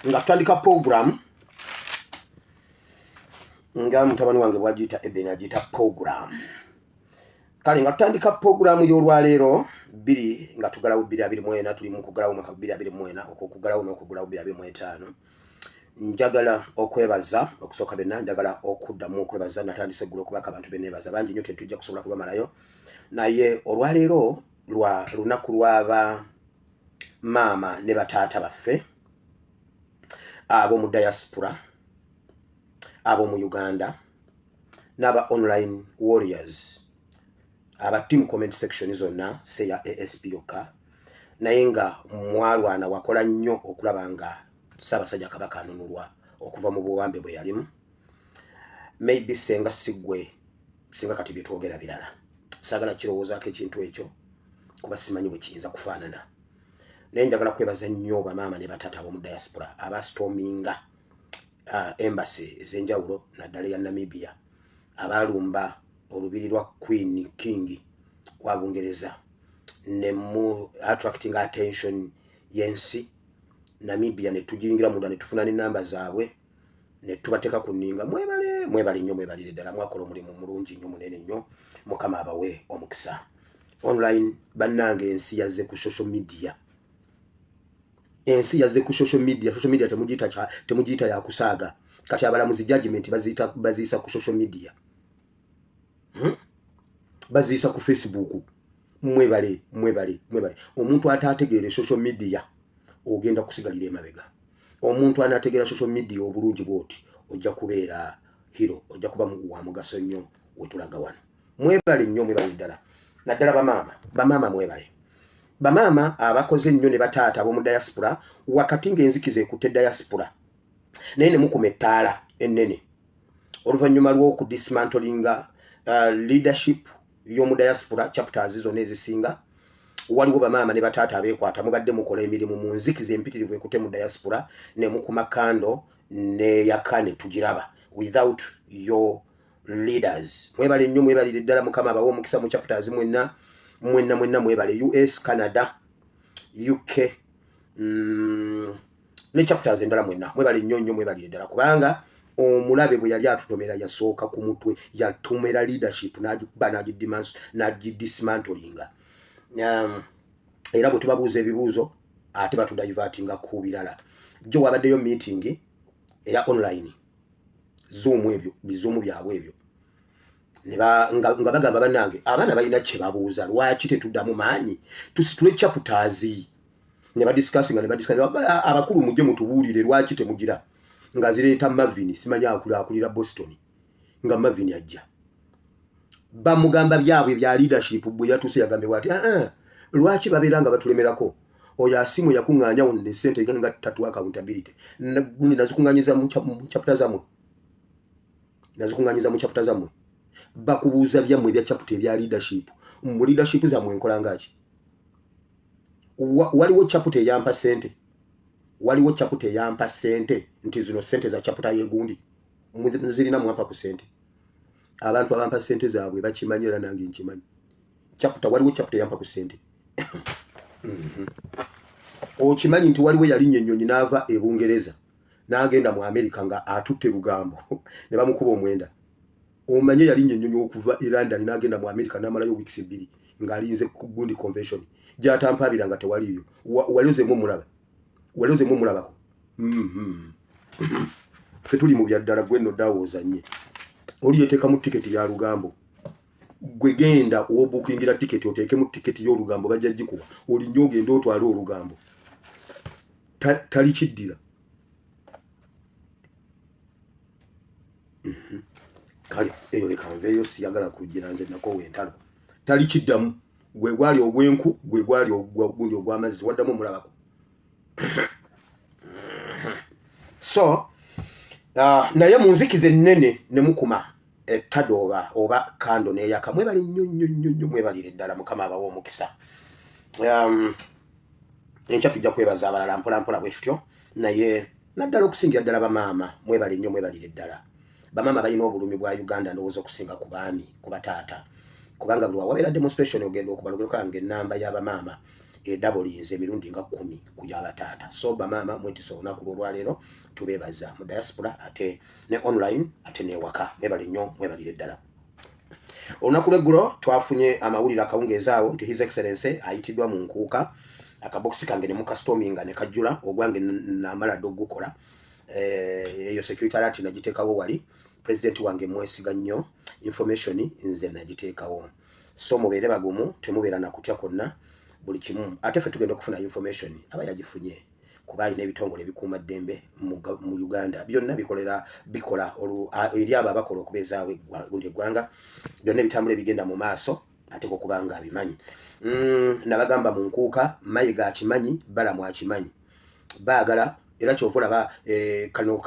nga tutandika program nga mutabani wange bwagiyita Eben agiyita program. Kale nga tutandika program y'olwaleero 2 nga tugalawo 2024 tuli mu kugalawo mwaka 2024 okugalawo n'okugalawo 2025. Njagala okwebaza okusooka benna njagala okuddamu okwebaza natandise ggulo kubaka abantu benebaza bangi nnyo tetujja kusobola kubamalayo naye olwaleero lunaku lwaba mama ne bataata baffe abo mu diaspora abo mu Uganda n'aba online warriors aba team comment section zonna seya ASP yoka naye nga mwalwana wakola nnyo okulaba nga Ssaabasajja Kabaka anunulwa okuva mu buwambe bwe yalimu. Maybe senga sigwe singa kati byetwogera birala sagala kirowoozaako ekintu ekyo kuba simanyi bwe kiyinza kufaanana naye njagala kwebaza nnyo bamaama ne bataata ab'omu diaspora abastorminga embassy ez'enjawulo naddala ya Namibia abalumba olubiri lwa Queen King wa Bungereza ne mu attracting attention yensi Namibia ne tujingira munda ne tufuna n'ennamba zaabwe ne tubateeka ku nninga mwebale nnyo mwebalire ddala mwakola omulimu mulungi nnyo munene nnyo Mukama abawe omukisa. Online bannange ensi yazze ku social media social media temugiyita ya kusaaga kati abalamuzi judgment baziyisa ku social media baziyisa ku Facebook. Mwebale omuntu ataategeere social media ogenda kusigalira emabega. Omuntu anategeera social media obulungi bwoti ojja kubeera hero ojja kuba wa mugaso nnyo wetulaga wano. Mwebale nnyo ddala naddala bamaama mwebale bamaama abakoze nnyo ne bataata ab'omu diaspora wakati ng'enzikiza ekutte diaspora naye ne mukuma ettaala ennene oluvannyuma lw'okudismantlinga leadership y'omu diaspora chapters zonna ezisinga waliwo bamaama ne bataata abeekwata mubadde mukola emirimu mu nzikiza empitirivu ekutte mu diaspora ne mukuma kando ne yakane tugiraba without your leaders. Mwebale nnyo mwebalire ddala Mukama abawe omukisa mu chapters mwenna mwebale US, Canada, UK ne chapters endala mwenna mwebale nnyo mwebalire ddala kubanga omulabe bwe yali atutomera yasooka ku mutwe yatumera leadership n'agidismantlinga. Era bwe tubabuuza ebibuuzo ate batudivertinga ku birala. Jo wabaddeyo meeting eya online Zoom byabwe ebyo nga bagamba bannange abaana balina kye babuuza lwaki tetuddamu maanyi tusitule chapters ne badiscussinga abakulu mujje mutubuulire lwaki temugira nga zireeta Marvin simanyi akulira Boston nga Marvin ajja bamugamba byabwe bya leadership bwe yatuse yagambye ati lwaki babeera nga batulemerako oyo asimu yakuŋŋaanya wonne ssente nga 3 accountability nazikuŋŋanyiza mu chapter zammwe bakubuuza byammwe ebya chapter ebya leadership mu leadership zammwe enkola ngaki waliwo chapter eyampa ssente nti zino ssente za chapter yegundi zirina mwampa ku ssente abantu abampa ssente zaabwe bakimanyira nange nkimanyi waliwo chapter eyampa ku ssente okimanyi nti waliwo yalinnya ennyonyi n'ava e Bungereza n'agenda mu America nga atutte lugambo ne bamukuba omwenda. Omanye yalinnya ennyonyi okuva e London n'agenda mu America n'amalayo weeks 2 ng'alinze ku gundi convention gy'atampaabira nga tewaliyo. Waliozemu omulabako ffe tuli mu byaddala gwe nno ddawooza nnye oli yeteeka mu tiketi ya lugambo gwe genda obukingira tiketi oteeke mu tiketi y'olugambo bajja gikuba oli nnyo ogenda otwala olugambo tali kiddira. Kale eyo leka nveeyo siyagala kugira nze nako wentalo tali kiddamu gwe gwali ogwenku gwe gwali ogundi ogw'amazzi waddamu omulabako. So naye munzikize nnene ne mukuma ettado oba kando n'eyaka mwebali nnyo mwebalire ddala Mukama abawe omukisa. Enkya tujja kwebaza abalala mpolampola bwe tutyo naye naddala okusingira ddala bamaama mwebali nnyo mwebalire ddala. Bamaama balina obulumi bwa Uganda ndowooza okusinga ku baami ku bataata kubanga buli wabeera demonstration ogenda okubalogera nga ennamba y'abamaama double emirundi nga 10 ku yabatata. So bamama mwetiso olunaku olwaleero tubebaza mu diaspora ate ne online ate ne waka mebali nnyo mwebalire ddala. Olunaku lw'eggulo twafunye amawulire akawungeezaawo nti His Excellency ayitiddwa mu nkuuka akaboksi kange ne mukasitominga ne kajjula ogwange namala dde ogukola. Eyo secretariat nagiteekawo wali president wange mwesiga nnyo information nze nagiteekawo. So mubeere bagumu temubeera na kutya konna buli kimu ate ffe tugenda okufuna information aba yagifunye kuba alina ebitongole ebikuuma ddembe mu Uganda byonna bikola eri abo abakola okubeezaawo eggwanga byonna ebitambula ebigenda mu maaso ate kokubanga abimanyi. Nabagamba mu nkuuka mayiga akimanyi balamu akimanyi baagala era kyova olaba kano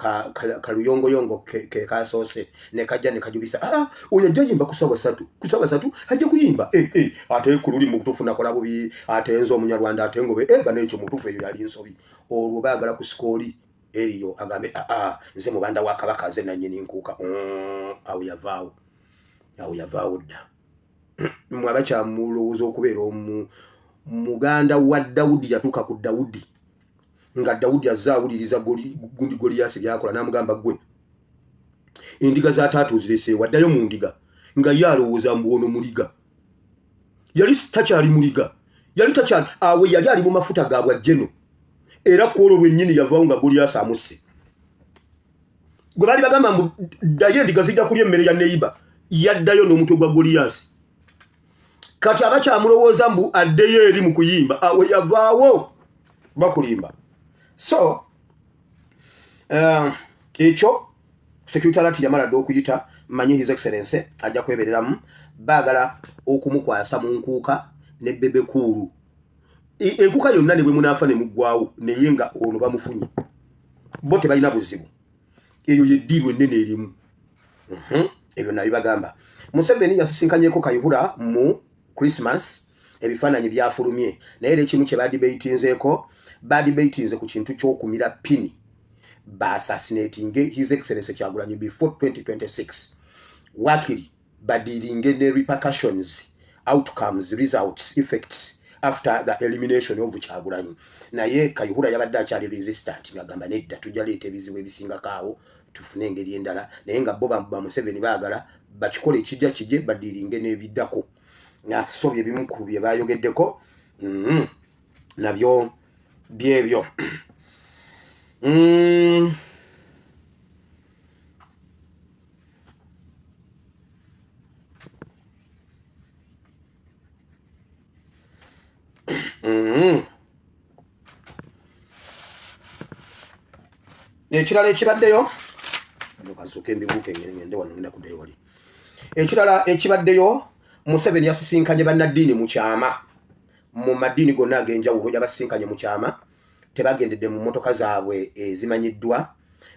kaluyongoyongo ke kasoose ne kajja ne kajubisa oyo ajja yimba ku ssaawa 3 ajja kuyimba ate ku luli mu kutuufu nakola bubi ate nze omunyarwanda ate ngobe banekyo mutuufu eyo yali nsobi olwo baagala ku sikooli eriyo agambe nze mubanda wa kabaka nze nannyini nkuuka awo yavaawo dda mmwe abakyamulowooza okubeera muganda wa Dawudi yatuuka ku Dawudi nga Dawudi azaawuliriza gundi Goliath byakola namugamba gwe endiga za taatu zirese waddayo mu ndiga nga yalowooza mbuono muliga yali takyali muliga yali takyali awe yali ali mu mafuta gaabwa jeno era kwolwo lwennyini yavaawo nga Goliath amusse gwe bali bagamba ddayo endiga zijja kulya emmere ya neiba yaddayo n'omutwe gwa Goliath kati abakyamulowooza mbu addeyo eri mu kuyimba awe yavaawo bakulimba. So ekyo secretariat yamala dde okuyita manyi His Excellency ajja kwebereramu baagala okumukwasa mu nkuuka ne bebe kuulu enkuuka yonna ne bwe munaafa ne muggwawo naye nga ono bamufunye bo tebalina buzibu eyo yeddiirwa ennene erimu ebyo nabibagamba. Museveni yasisinkanyeko Kayihura mu Christmas ebifaananyi byafulumye naye era ekimu kye badibeitinzeeko badibeitinze ku kintu ky'okumira pini ba-assassinating His Excellency Kyagulanyi before 2026 wakiri badiringe ne repercussions outcomes results effects after the elimination of Kyagulanyi naye Kayihura yabadde akyali resistant ngagamba nedda tujja leeta ebizibu ebisingakaawo tufune engeri endala naye nga bo ba Museveni baagala bakikole ekijja kijje badiringe n'ebiddako so byebimu ku bye bayogeddeko nabyo byebyo. Ekirala ekibaddeyo nokasooka embibuuke ngende wano ngenda kuddayo wali ekirala ekibaddeyo Museveni yasisinkanye bannaddiini mu kyama mu maddiini gonna ag'enjawulo yabasisinkanye mu kyama tebagendedde mu mmotoka zaabwe ezimanyiddwa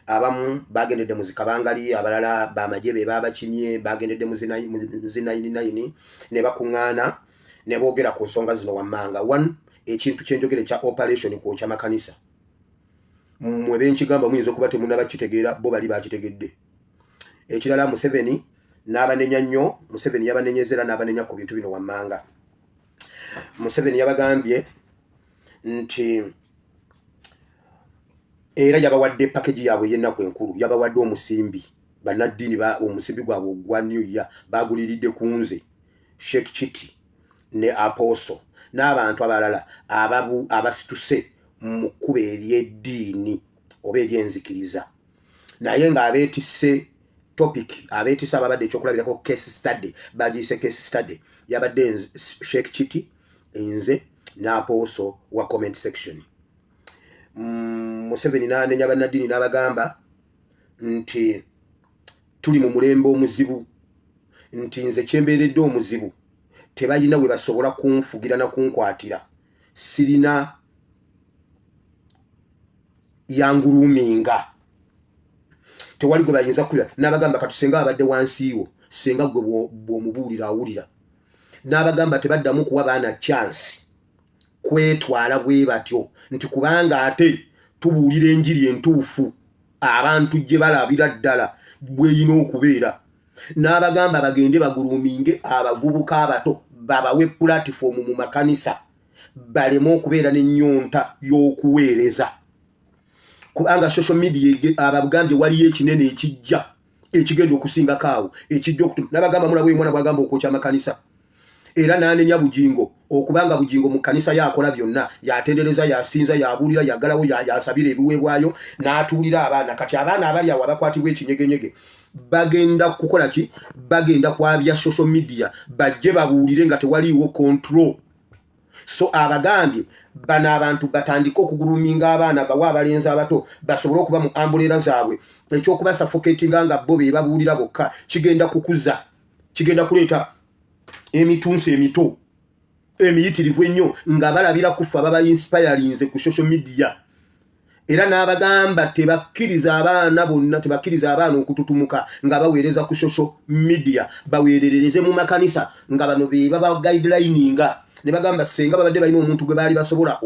abamu bagendedde mu zikabangali abalala bamagye be babakinye bagendedde mu zinayini ne bakuŋŋaana ne boogera ku nsonga zino wammanga. One ekintu kyenjogera ekya operation kwokya makanisa mmwe benkigamba muyinza okuba temunnabakitegeera bo bali bakitegedde. Ekirala Museveni n'abanenya nnyo Museveni yabanenyezera n'abanenya ku bintu bino wammanga. Museveni yabagambye nti era yabawadde package yaabwe y'ennaku enkulu yabawadde omusimbi bannaddiini omusimbi gwabwe ogwa New Year baguliridde ku nze Sheikh Chiti ne Apostle n'abantu abalala abasituse mu kkuba ery'eddiini oba ery'enzikiriza naye ng'abeetisse topic abeetisse ababadde ekyokulabirako case study bagiyise case study yabadde Sheikh Chiti nze n'Apostle wa comment section. Museveni n'anenya bannaddiini n'abagamba nti tuli mu mulembe omuzibu nti nze kyembeeredde omuzibu tebalina we basobola kunfugira na kunkwatira sirina yanguluminga tewali gwe bayinza kulira n'abagamba katusenga abadde wansiiwo senga gwe bw'omubuulira awulira n'abagamba tebaddamu kuwa baana chance kwetwala bwe batyo nti kubanga ate tubuulira enjiri entuufu abantu gye balabira ddala bweyina okubeera n'abagamba bagende baguluminge abavubuka abato babawe platform mu makanisa balemo okubeera n'ennyonta y'okuweereza kubanga social media abagambye waliyo ekinene ekijja ekigenda okusinga kaawo ekijja okutuma nabagamba mulabo mwana bwagamba okwokya amakanisa era n'anenya Bugingo okubanga Bugingo mu kanisa yakola byonna yatendereza yasinza yabuulira yagalawo yasabira ebiweebwayo n'atuulira abaana kati abaana abali awo abakwatibwa ekinyegenyege bagenda kukola ki bagenda kwabya social media bajje babuulire nga tewaliiwo control so abagambye bana abantu batandika okuguluminga abaana bawa abalenzi abato basobole okuba mu ambulera zaabwe ekyokuba suffocatinga nga bo be babuulira bokka kigenda kukuza kigenda kuleeta emitunsi emito emiyitirivu ennyo nga balabira kufa baba inspirinze ku social media era n'abagamba tebakkiriza abaana bonna tebakkiriza abaana okututumuka nga baweereza ku social media baweerereze mu makanisa nga bano be baba guidelininga ne bagamba senga babadde balina omuntu gwe baali basobola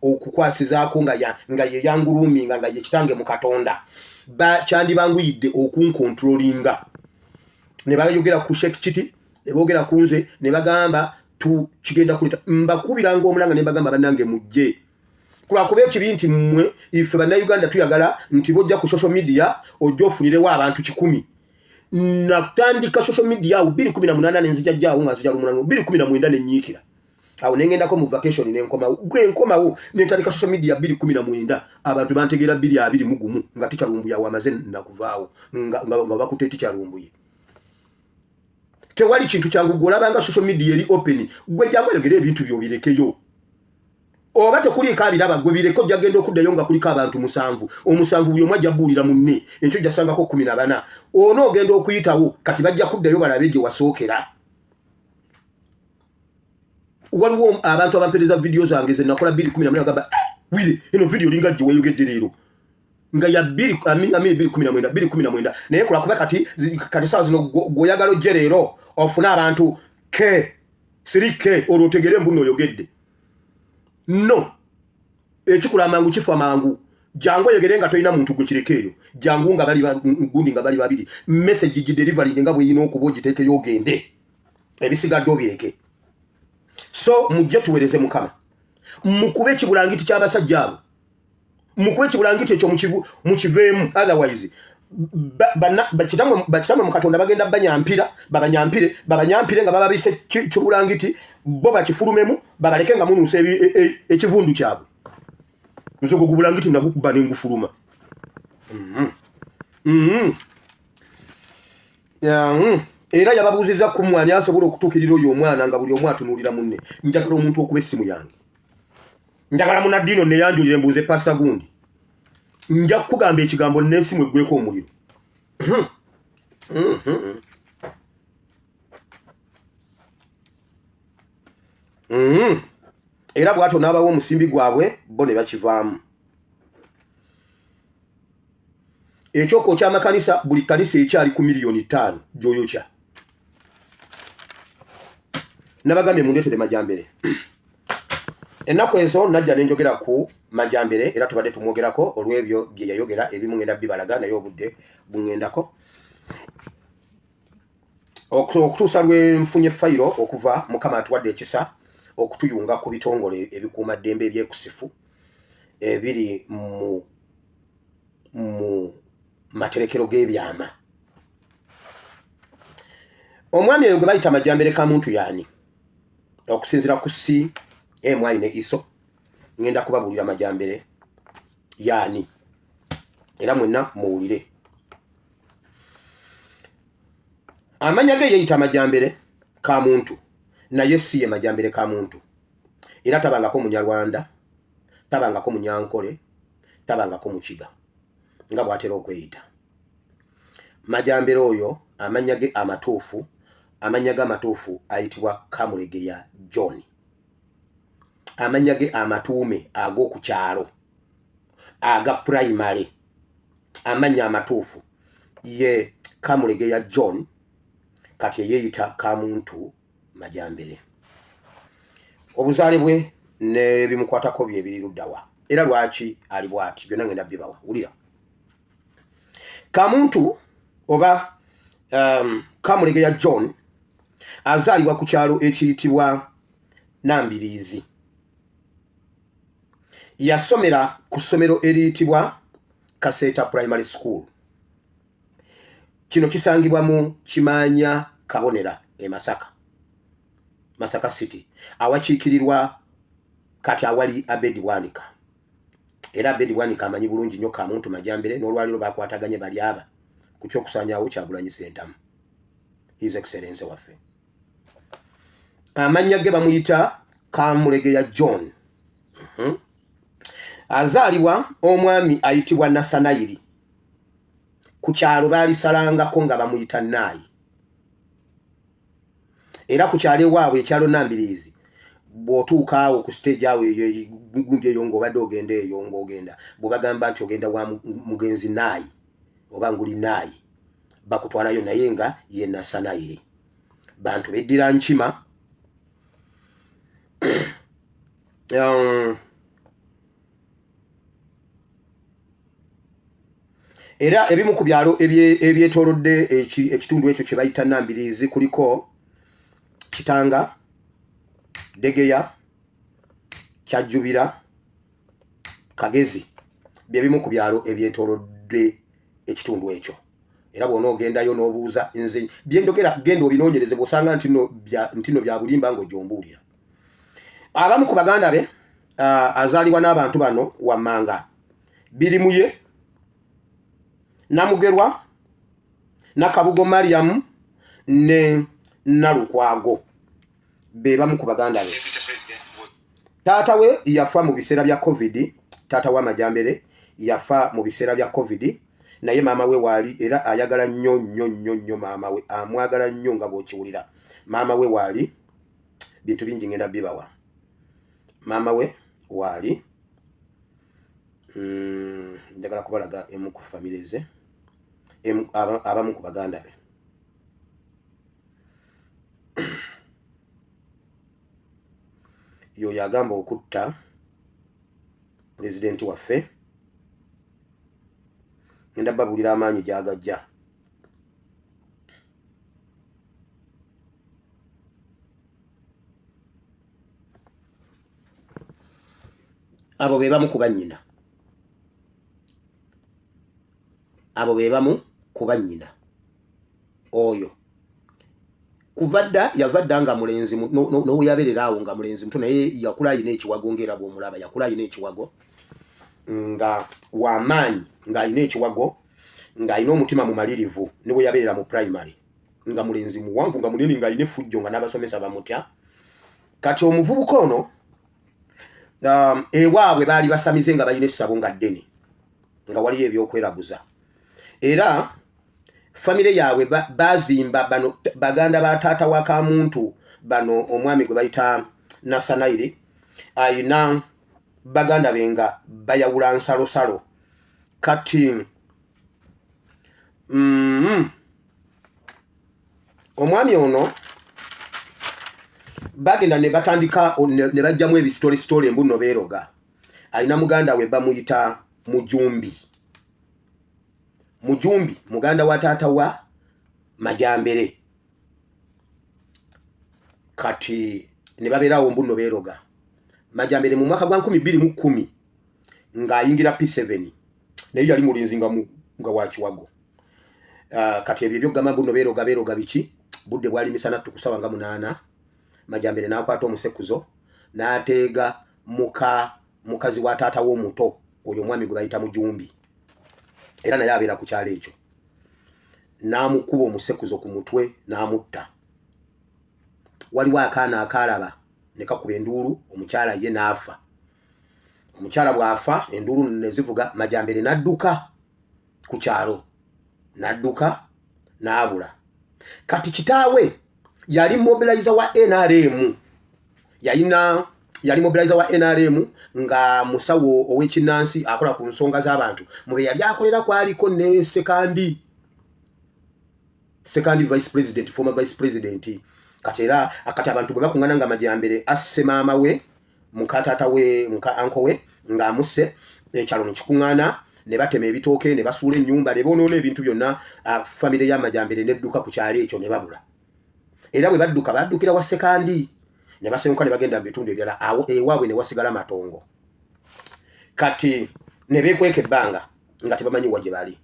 okukwasizaako nga ye yanguruminga nga ye kitange mu Katonda kyandibanguyidde okunkontrolinga ne bayogera ku Sheikh Chiti ne boogera ku nze ne bagamba kigenda kuleta mbakubiranga omulanga ne bagamba bannange mujje kuba ekibi nti mmwe ife bannayuganda tuyagala nti bojja ku social media ojja ofunirewo abantu 100 natandika social media awo 2018 nenzija jjaawo nga nzija lumunano 2019 nenyiikira awo nengendako mu vacation nenkomawo nentandika social media 2019 abantu bantegeera 2021 nga tikyalumbuya wamaze nakuvaawo nga bakute tikyalumbuye tewali kintu kyangu golabanga social media eri open gwe jangu yogere ebintu byobirekeyo oba tekuli kabiraba gwe bireko jagenda okuddayo nga kuliko abantu 7 omusanvu buli omwa jabulira munne ekyo jasangako 14 ono ogenda okuyitawo kati bajja kuddayo balabeje wasookera waliwo abantu abampereza video zange ze nakola 2018 agamba wile eno video linga gye weyogedde leero nga ya 2019 naye kola kuba kati sawa zino goyagalo jerero ofuna abantu k 3k olotegere mbuno oyogedde no ekikula mangu kifa mangu jangu yogere nga toyina muntu gwe kirekeyo jangu nga bali gundi nga bali babiri message gi delivery nga bwe yino okuboji teke yogende ebisigadde obireke so mujje tuwereze mukama mukube kibulangiti ky'abasajja abo mukube kibulangiti ekyo mukiveemu otherwise bakitamwe mu Katonda bagenda babanyampire nga bababise kibulangiti bo bakifulumemu babaleke nga munuusa ekivundu kyabwe nzogo gubulangiti nagukuba n'engufuluma era yababuuziza ku mwani asobola okutuukirira oyo omwana nga buli omu atunuulira munne njagala omuntu okuba essimu yange njagala munaddiino neyanjulire mbuuze pasita gundi nja kugamba ekigambo n'essimu eggweko omuliro era bw'atyo n'abawo omusimbi gwabwe bo ne bakivaamu ekyokwo ky'amakanisa buli kanisa ekyali ku miliyoni 5 gy'oyokya nabagambye mundeetere Majambere ennaku ezo najja nenjogera ku Majambere era tubadde tumwogerako olw'ebyo bye yayogera ebimu ngenda bibalaga naye obudde bungendako okutuusa lwe nfunye fayiro okuva Mukama atuwadde ekisa okutuyunga ku bitongole ebikuuma ddembe ebyekusifu ebiri mu materekero g'ebyama omwami oyo gwe bayita Majambere ka muntu yaani okusinzira ku si mwine iso ngenda kubabuulira Majambere yaani era mwenna muwulire amanya ge yeyita Majambere ka muntu naye si ye Majambere ka muntu era tabangako Munyarwanda tabangako Munyankole tabangako Mukiga nga bw'atera okweyita Majambere oyo amanya ge amatuufu ayitibwa Kamulegeya John amanya ge amatuume ag'oku kyalo aga primary amanya amatuufu ye Kamulegeya John kati yeyita Kamuntu Majambere obuzaale bwe n'ebimukwatako bye biri luddawa era lwaki ali bw'ati byonna ngenda bibawa wulira Kamuntu oba Kamulegeya John azaalibwa ku kyalo ekiyitibwa Nambirizi yasomera ku ssomero eriyitibwa Kaseta Primary School. Kino kisangibwa mu Kimanya Kabonera e Masaka City, awakiikirirwa kati awali Abedi Bwanika. Era Abedi Bwanika amanyi bulungi nnyo Kamuntu Majambere, n'olwaliro bakwataganye bali aba ku kyokusanyawo Kyagulanyi Ssentamu, His Excellency waffe. Amannya ge bamuyita Kamulegeya John. Azaalibwa omwami ayitibwa Nasanayiri. Ku kyalo baalisalangako nga bamuyita Naayi. Era ku kyalo ewaabwe ekyalo Nambirizi, bw'otuuka awo ku stage awo gundi eyo ng'obadde ogenda eyo ng'ogenda, bwe bagamba nti ogenda wa mugenzi Naayi oba nguli Naayi, bakutwalayo naye nga ye Nasanayiri. Bantu beddira Nkima. Era ebimu ku byalo ebyetoolodde ekitundu ekyo kye bayita Nambirizi kuliko Kitanga, Degeya, Kyajjubira, Kagezi, bye bimu ku byalo ebyetoolodde ekitundu ekyo. Era bw'onoogendayo n'obuuza nze byendogera, genda obinoonyereze bw'osanga ntino bya bulimba ng'ojjombuulira. Abamu ku baganda be azaalibwa n'abantu bano wammanga: Birimuye, Namugerwa, Nakabugo Mariam ne Nalukwago, be bamu ku baganda be. Taata we yafa mu biseera bya COVID. Taata wa Majambere yafa mu biseera bya COVID, naye maama we waali, era ayagala nnyo maama we, amwagala nnyo nga bw'okiwulira. Maama we waali, bintu bingi ngenda bibawa. Maama we waali, njagala kubalaga emu ku famire ze, abamu ku baganda be. Yo yagamba okutta pulezidenti waffe. Ngenda babulira amaanyi gyagajja. Abo be bamu ku bannyina. Abo be bamu ku bannyina. Oyo kuvadda yavadda nga mulenzi no yaberera awo nga mulenzi muto, naye yakula ayina ekiwago ng'era bw'omulaba, yakula ayina ekiwago nga w'amaanyi, ng'ayina ekiwago, ng'ayina omutima mumalirivu, ne bwe yaberera mu primary, nga mulenzi muwanvu, nga munene, ng'ayina effujjo, nga n'abasomesa bamutya. Kati omuvubuka ono ewaabwe baali basamize nga balina essabo nga ddene, nga waliyo ebyokweraguza. Era famire yaabwe bazimba bano baganda ba taata wa Kamuntu bano, omwami gwe bayita Nasanayiri, ayina baganda benga bayawula nsalosalo. Kati omwami ono bagenda ne batandika ne bajjamu ebisitole embu no beeroga. Ayina muganda we bamuyita Mujumbi, muganda wa taata wa Majambere. Kati ne babeerawo mbu no beeroga. Majambere mu mwaka gwa 2010 ng'ayingira P7, naye yali mulinzi nga wa kiwago. Kati ebyo byogamba mbu no beeroga biki, budde bwali misana tukusawa nga 8, Majambere n'akwata omusekuzo n'ateega mukazi wa taata w'omuto, oyo omwami gwe bayita Mujumbi, era naye abeera ku kyalo ekyo. N'amukuba omusekuzo ku mutwe n'amutta. Waliwo akaana akalaba ne kakuba enduulu, omukyala ye n'afa. Omukyala bw'afa, enduulu ne zivuga, Majambere n'adduka ku kyalo, n'adduka n'abula. Kati kitaawe yali mobilizer wa NRM, yali mobilizer wa NRM nga musawo ow'ekinnansi akola ku nsonga z'abantu. Mube yali akolera kwaliko ne second vice president, former vice president. Kati era akati abantu bwe bakungana nga Majambere asse maama we, muka taata we, muka anko we, nga amusse, ekyalo ne kikungana, ne batema ebitooke, ne basuula ennyumba, ne bonoona ebintu byonna. Famire ya Majambere n'edduka ku kyalo ekyo ne babula. Era bwe baddukira wa sekandi, ne basenguka ne bagenda mu bitundu ebirala, awo ewaabwe ne wasigala matongo. kati ne bekweka ebbanga nga tebamanyi waje bali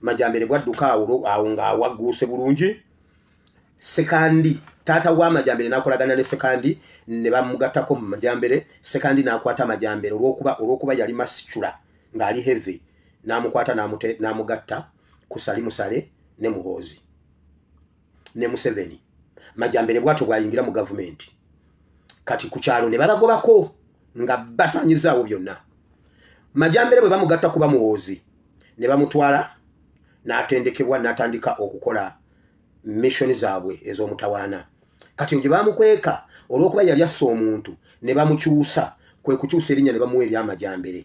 Majambere bwadduka awo nga wagguse bulungi Sekandi tata wa Majambere nakolagana ne Sekandi ne bamugattako mu Majambere Sekandi nakwata Majambere olwokuba yali masicula ngali heavy namukwata namugatta kusali musale ne Muhoozi ne Museveni Majambere bwato bwayingira mu government kati ku kyalo ne babagobako nga basanyizaawo byonna Majambere bwe bamugatta kuba Muhoozi ne bamutwala n'atendekebwa n'atandika okukola mission zaabwe ez'omutawaana kati nje bamukweka olwokuba yali asse omuntu ne bamukyusa kwe kukyusa erinnya ne bamuwa eri Amajambere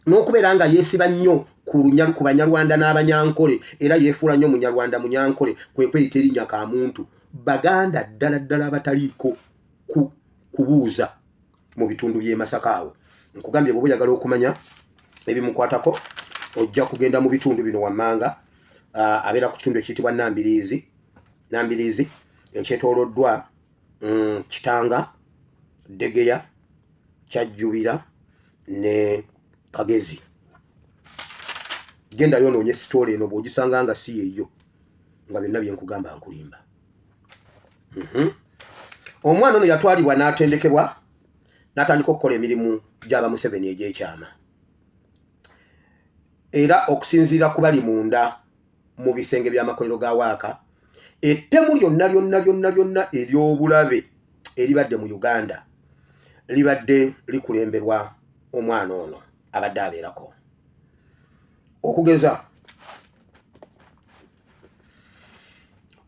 n'okubeera nga yeesiba nnyo ku Banyarwanda n'Abanyankole era yeefuula nnyo Munyarwanda Munyankole kwe kweyita erinnya ka muntu Baganda ddala abataliiko kubuuza mu bitundu by'e Masaka awo nkugambye bwe oyagala okumanya ebimukwatako ojja kugenda mu bitundu bino wammanga abeera ku kitundu ekiyitibwa Nambirizi ekyetooloddwa Kitanga Degeya Kyajjubira ne Kagezi genda yonoonye story eno bw'ogisanga nga si yeyo nga byonna bye nkugamba nkulimba omwana ono yatwalibwa n'atendekebwa n'atandika okukola emirimu gy'aba Museveni egy'ekyama era okusinziira ku bali munda mu bisenge by'amakolero ga Waaka ettemu lyonna ery'obulabe eribadde mu Uganda libadde likulemberwa omwana ono abadde abeerako okugeza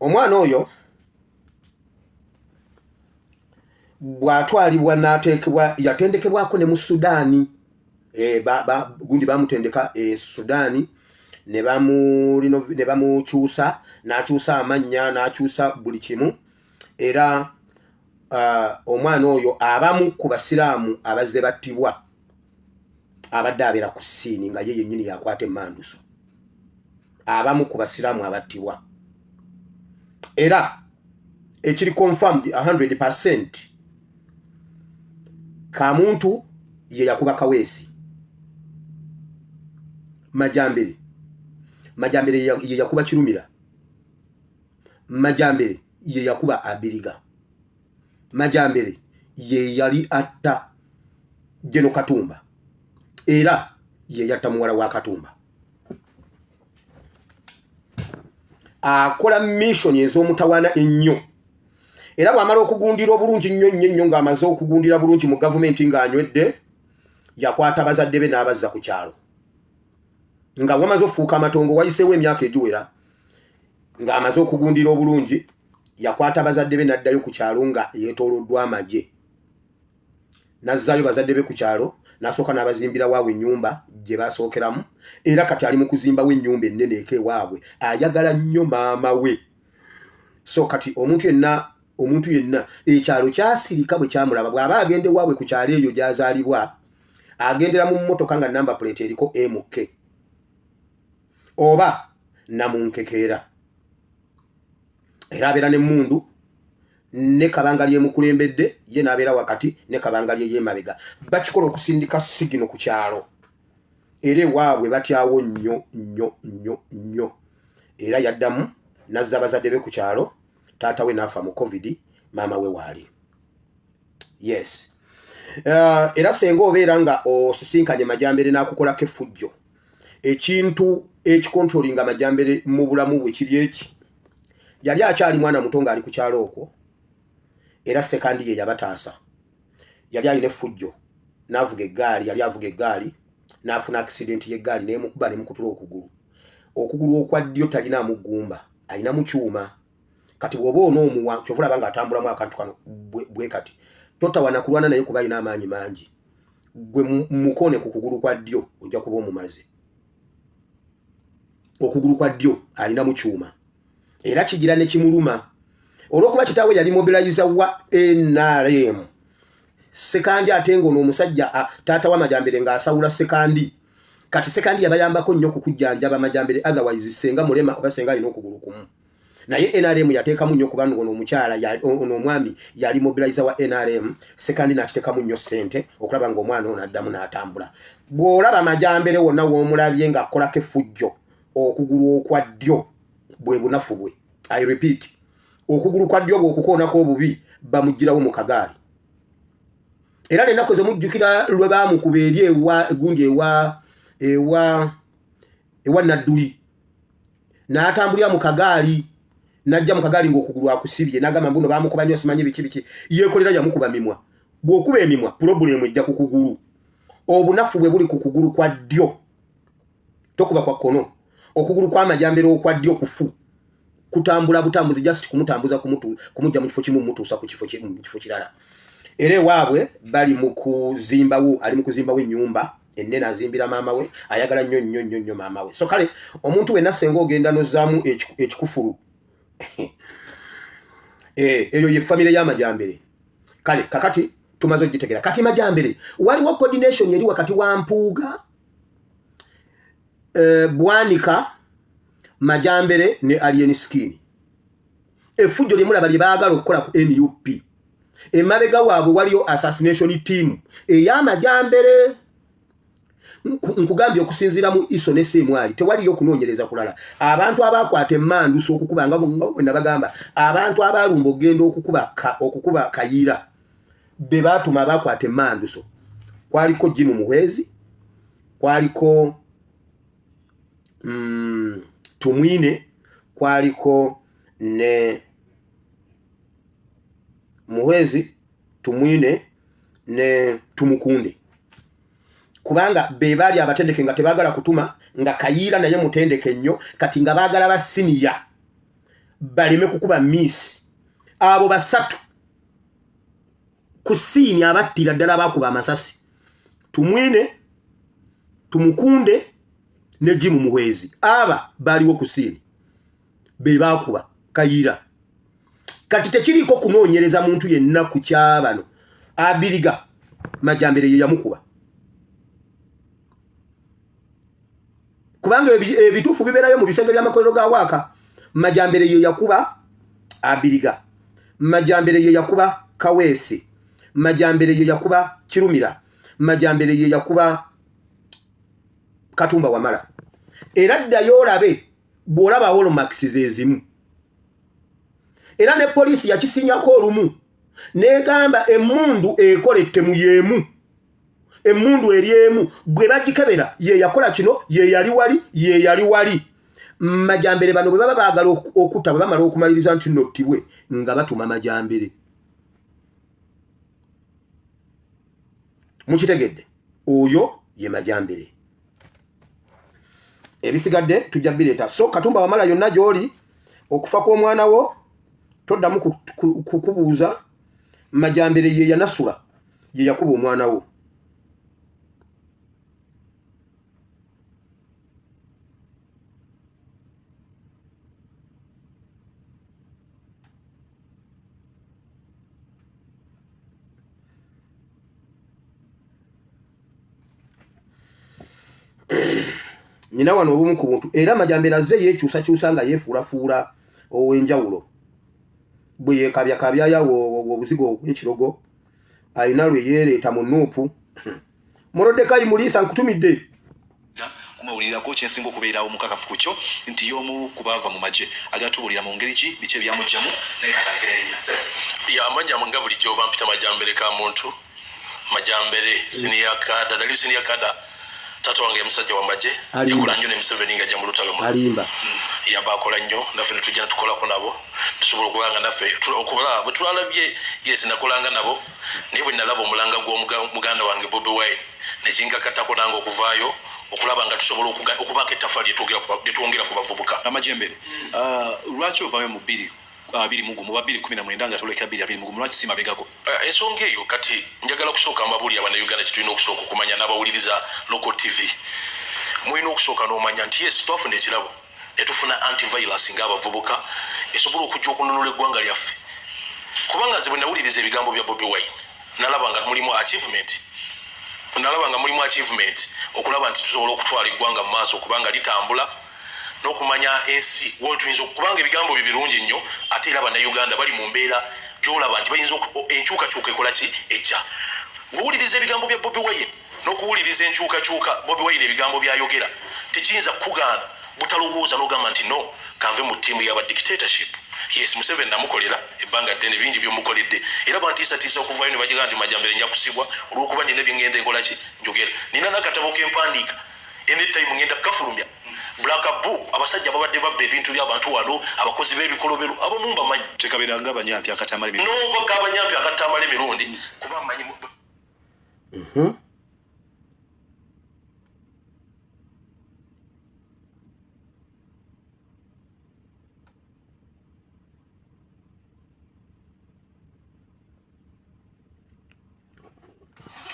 omwana oyo bw'atwalibwa n'ateekebwa yatendekebwako ne mu Sudaani gundi bamutendeka Sudaani ne bamukyusa n'akyusa amannya n'akyusa buli kimu era omwana oyo abamu ku basiraamu abazze battibwa abadde abeera ku ssiini nga ye yennyini yakwata emmanduso abamu ku basiraamu abattibwa era ekiri confirmed 100% Kamuntu ye yakuba Kaweesi Majambere ye yakuba Kirumira Majambere ye yakuba Abiriga Majambere ye yali atta Jeno Katumba era ye yatta muwala wa Katumba akola mission ez'omutawaana ennyo era bw'amala okugundira obulungi nnyo ng'amaze okugundira bulungi mu gavumenti ng'anywedde yakwata bazadde be n'abazza ku kyalo nga wamaze ofuuka amatongo wayiseewo emyaka egiwera ng'amaze okugundira obulungi yakwata bazadde be n'addayo ku kyalo nga yeetooloddwa amagye n'azzaayo bazadde be ku kyalo n'asooka n'abazimbira waabwe ennyumba gye basookeramu era kati ali mu kuzimbawo ennyumba ennene eka ewaabwe ayagala nnyo maama we so kati omuntu yenna ekyalo kyasirika bwe kyamulaba bw'aba agende waabwe ku kyalo eyo gy'azaalibwa agendera mu mmotoka nga namba plate eriko MK oba namunkekeera era abeera n'emmundu ne kabanga lye mukulembedde ye n'abeera wakati ne kabanga lye yemabega bakikola okusindika sigino ku kyalo era ewaabwe batyawo nnyo era yaddamu n'azza bazadde be ku kyalo taata we n'afa mu COVID maama we waali yes era senga obeera nga osisinkanye Majambere n'akukolako effujjo ekintu ekikontrolinga Majambere mu bulamu bwe kiri eki yali akyali mwana muto ng'ali ku kyalo okwo era Sekandi ye yabataasa yali alina effujjo n'avuga eggaali yali avuga eggaali n'afuna accident y'eggaali n'emukuba n'emukutula okugulu okwa ddyo talina amugumba alina mu kyuma kati bw'oba onoomuwa kyovula banga atambulamu akantu kano bwe kati totawana kulwana naye kuba alina amaanyi mangi gwe mukone ku kugulu kwa ddyo ojja kuba omumaze okugulu kwa ddyo alina mu kyuma era kigira ne kimuluma olwokuba kitaawe yali mobilizer wa NRM Sekandi ate ngono omusajja taata wa Majambere ng'asawula Sekandi kati Sekandi yabayambako nnyo kukujjanjaba Majambere otherwise senga mulema oba senga alina okugulu kumu naye NRM yateekamu nnyo kubanga ono omukyala ono omwami yali mobilizer wa NRM Sekandi n'akiteekamu nnyo ssente okulaba ng'omwana ono addamu n'atambula bw'olaba amajambere wonna w'omulabye ng'akolako effujjo okugulu okwa ddyo bwe bunafu bwe. I repeat, okugulu kwa ddyo bw'okukoonako obubi bamugirawo mu kagaali. Era n'ennaku zemujjukira lwe baamukuba eri egundi ewa Nadduli n'atambulira mu kagaali najja mu kagaali ng'okugulu akusibye n'agamba mbuno baamukuba nnyo simanyi biki yeekolera yamukuba mimwa. Bw'okuba emimwa pulobulemu ejja ku kugulu. Obunafu bwe buli ku kugulu kwa ddyo tokuba kwa kkono. Okugulu kw'amajambere okwa ddyo kufu kutambula butambuzi just kumutambuza kumujja mu kifo kimu mutuusa ku kifo kirala. Era ewaabwe bali mu kuzimbawo, ali mu kuzimbawo ennyumba ennene azimbira maama we, ayagala nnyo maama we. So kale omuntu wenna senga ogenda nozzaamu ekikufulu eyo ye famire y'amajambere. Kale kakati tumaze ogitegera. Kati majambere waliwo coordination yeri wakati wa Mpuuga, Bwanika, Majambere ne Alien Skin. Effujjo lye mulaba lye baagala okukola ku NUP. Emabega waabwe waliyo assassination team ey'amajambere. Nkugambye okusinziira mu iso ne Semwali tewaliyo kunoonyereza kulala. Abantu abakwata emmanduso okukuba nga bwe nabagamba, abantu abalumba ogenda okukuba Kayira be baatuma abakwata emmanduso. Kwaliko Jim Muhwezi, kwaliko Tumwine, kwaliko ne Muhwezi, Tumwine ne Tumukunde. Kubanga be bali abatendeke nga tebagala kutuma nga Kayira naye mutendeke nnyo kati nga baagala ba senior baleme kukuba miss. Abo basatu ku senior abattira ddala bakuba amasasi. Tumwine, Tumukunde ne Jim Muhwezi. Aba baliwo ku senior be bakuba Kayira. Kati tekiriko kunoonyereza muntu yenna ku kyabano. Abiriga Majambere ye yamukuba. Kubanga ebituufu bibeerayo mu bisenge by'amakolero ga Waaka. Majambere ye yakuba Abiriga. Majambere ye yakuba Kaweesi. Majambere ye yakuba Kirumira. Majambere ye yakuba Katumba Wamala. Era ddayo olabe bw'olaba Holomax zezimu. Era ne poliisi yakisinyako olumu n'egamba emmundu ekolette mu yemu. Emmundu eri emu bwe bagikebera ye yakola kino ye yali wali. Majambere bano bwe baba baagala okutta bwe bamala okumaliriza nti nottibwe nga batuma Majambere. Mukitegedde oyo ye Majambere. Ebisigadde tujja bireeta. So Katumba Wamala yonna gy'oli okufa kw'omwana wo toddamu kukubuuza. Majambere ye yanasula ye yakuba omwana wo. Nina wano obumu ku buntu era Majambere azze yekyusa nga yefuulafuula ow'enjawulo. Bwe yeekabyakabya yawo obuzigo bw'ekirogo alina lwe yeereeta mu Nuupu. Morodekaayi Muliisa nkutumidde. Kumawulirako kyensinga okubeerawo mukakafu ku kyo nti y'omu ku baava mu magye agatubulira mu ngeri ki biki ebyamugyamu naye katangera erinnya yamanya nga bulijjo bampita Majambere ka muntu. Majambere senior kada dali senior kada tato wange musajja wa magye yakola nnyo ne Museveni nga ajja mu lutalo alimba yabakola nnyo naffe netujja tukolako nabo tusobola okubanga naffe okubala bwe tulalabye yes nakolanga nabo naye bwe nalaba omulanga gw'omuganda wange Bobi Wine nekinkakatako nange okuvaayo okulaba nga tusobola okubaka ettafali lyetwongera ku bavubuka. Amajambere lwaki ovaayo mu 2019 nga toleka 2020 lwaki simabegako? Ensonga eyo kati njagala kusooka amabuli abannayuganda kitulina okusooka okumanya n'abawuliriza local TV. Mulina okusooka n'omanya nti yes twafuna ekirabo ne tufuna antivirus ng'abavubuka esobola okujja okununula eggwanga lyaffe. Kubanga nze bwe nawuliriza ebigambo bya Bobi Wine nalaba nga mulimu achievement okulaba nti tusobola okutwala eggwanga mu maaso kubanga litambula n'okumanya ensi wetuyinza okubanga ebigambo bye birungi nnyo ate era bannayuganda bali mu mbeera gy'olaba nti bayinza enkyukakyuka ekola ki ejja. Bw'owuliriza ebigambo bya Bobi Wine n'okuwuliriza enkyukakyuka Bobi Wine ebigambo byayogera tekiyinza kugaana butalowooza n'ogamba nti no kanve mu ttiimu y'aba dictatorship. Yes, Museveni namukolera ebbanga ddene bingi by'omukoledde era bantiisatiisa okuvaayo ne bagira nti Majambere nja kusibwa olw'okuba nina bye ngenda enkola ki njogera. Nina n'akatabo k'empandiika anytime ngenda kafulumya Black Book abasajja babadde babba ebintu by'abantu wano abakozi b'ebikolobero abamu mbamanyi tekabeeranga abanyampi akatamala emirundi nova k'abanyampi akatamala emirundi kuba mmanyi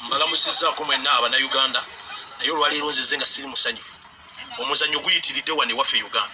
mbalamusizaako mwenna Abannayuganda naye olwaleero nzize nga siri musanyufu. Omuzannyo guyitiridde wano ewaffe Uganda.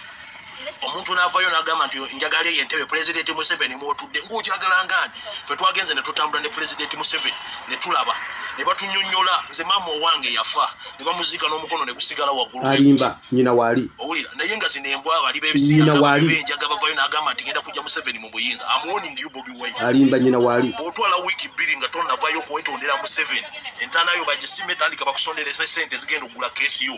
Omuntu n'avaayo n'agamba nti njagala entebe Pulezidenti Museveni mw'otudde ng'okyagala ngani. Ffe twagenze ne tutambula ne Pulezidenti Museveni ne tulaba ne batunnyonnyola nze maama owange yafa ne bamuziika n'omukono ne gusigala waggulu. Alimba nyina waali. Owulira naye nga zino embwa bali b'ebisiyaga b'enjaga bavaayo n'agamba nti ngenda kujja Museveni mu buyinza. Amuwoni ndiyo Bobi Wine. Alimba nyina waali. Bw'otwala wiiki 2 nga tonnavaayo kuwetondera Museveni entaana yo bagisime tandika bakusondera ssente zigenda okugula keesi yo.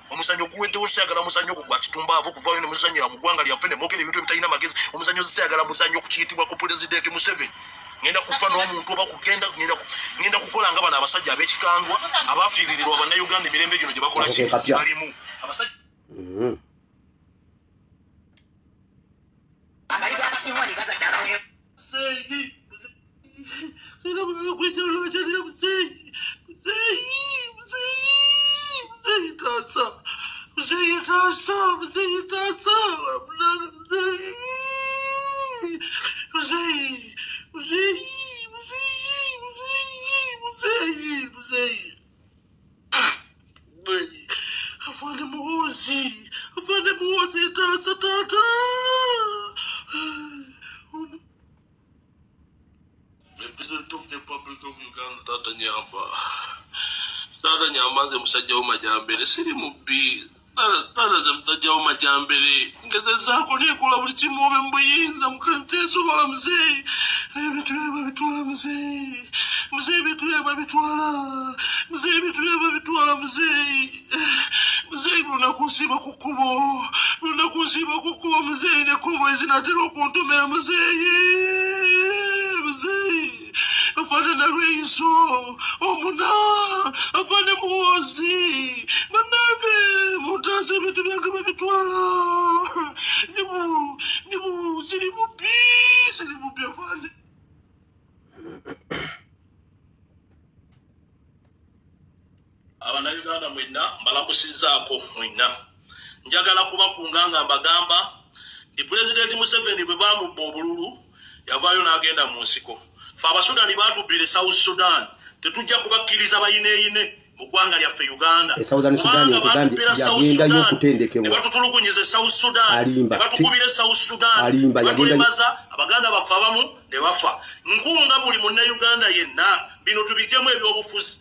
Omuzannyo guweddewo siyagala muzannyo gwa kitumbaavu kuvaayo ne muzannyira mu ggwanga lyaffe ne boogera ebintu ebitalina magezi. Omuzannyo siyagala muzannyo kukiyitibwa ku Pulezidenti Museveni. Ngenda kufa n'omuntu oba ngenda kukola nga bano abasajja ab'ekikandwa abaafiiririrwa Abannayuganda emirembe gino gye bakola ki balimu abasajja President of the Republic of Uganda Tata Nyamba nze musajja wo Majambere siri mubbi Tata nze musajja wo Majambere ngezezaako nekola buli kimu obe mbuyinza mukanteesobola muzeeyi ebintu byebabitwala muzeeyi ebintu byebabitwala muzeeyi lunakunsiiba ku kkubo muzeeyi nekkubo ezinatera okuntomera muzeeyi afane na Lweiso omuna afane muwozi banange mutaze ebintu byange babitwala siri mubbi afane. Abannayuganda mwenna mbalamusizaako mwenna njagala kubakunga nga mbagamba ndi Pulezidenti Museveni bwe bamubba obululu yavaayo n'agenda mu nsiko. Ffe Abasudani baatubbire South Sudan tetujja kubakkiriza bayineeyine mu ggwanga lyaffe Uganda. Kubanga baatubbira South Sudan ne batutulugunyiza South Sudan ne batukubira South Sudan ne batulemaza Abaganda baffe abamu ne bafa. Nkunga buli Munnayuganda yenna bino tubijjemu ebyobufuzi.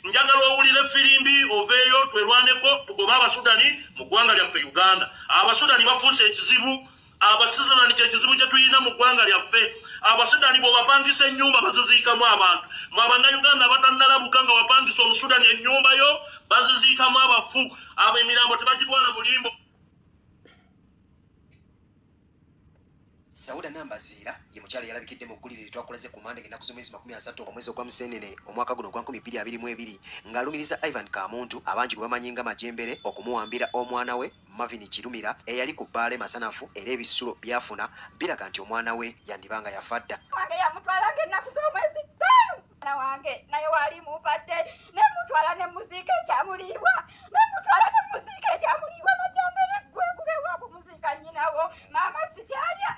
Njagala owulire firimbi oveeyo twerwaneko tugobe Abasudani mu ggwanga lyaffe Uganda. Abasudani bafuuse ekizibu. Abasudani kyekizibu kye tuyina mu ggwanga lyaffe. Abasudani bw'obapangisa ennyumba baziziikamu abantu. Mu Abannayuganda abatannalabuka nga wapangisa Omusudani ennyumba yo baziziikamu abafu. Ab'emirambo tebagitwala mulimbo. Sauda Nambazira ye mukyala yalabikidde mu ggulire litwakoleze ku Mande ng'ennaku z'omwezi 30 omwezi ogwa Museenene omwaka guno gwa 2022 ng'alumiriza Ivan Kamuntu abangi bwe bamanyi nga Majembere okumuwambira omwana we Marvin Kirumira eyali ku bbaale masanafu era ebisulo byafuna biraga nti omwana we yandibanga yafadda. Wange yamutwalanga ennaku z'omwezi 5 mwana wange naye wali mubadde ne mutwala ne muziika ekyamuliibwa Majambere gwe gube waabo muziika nnyinawo maama sikyalya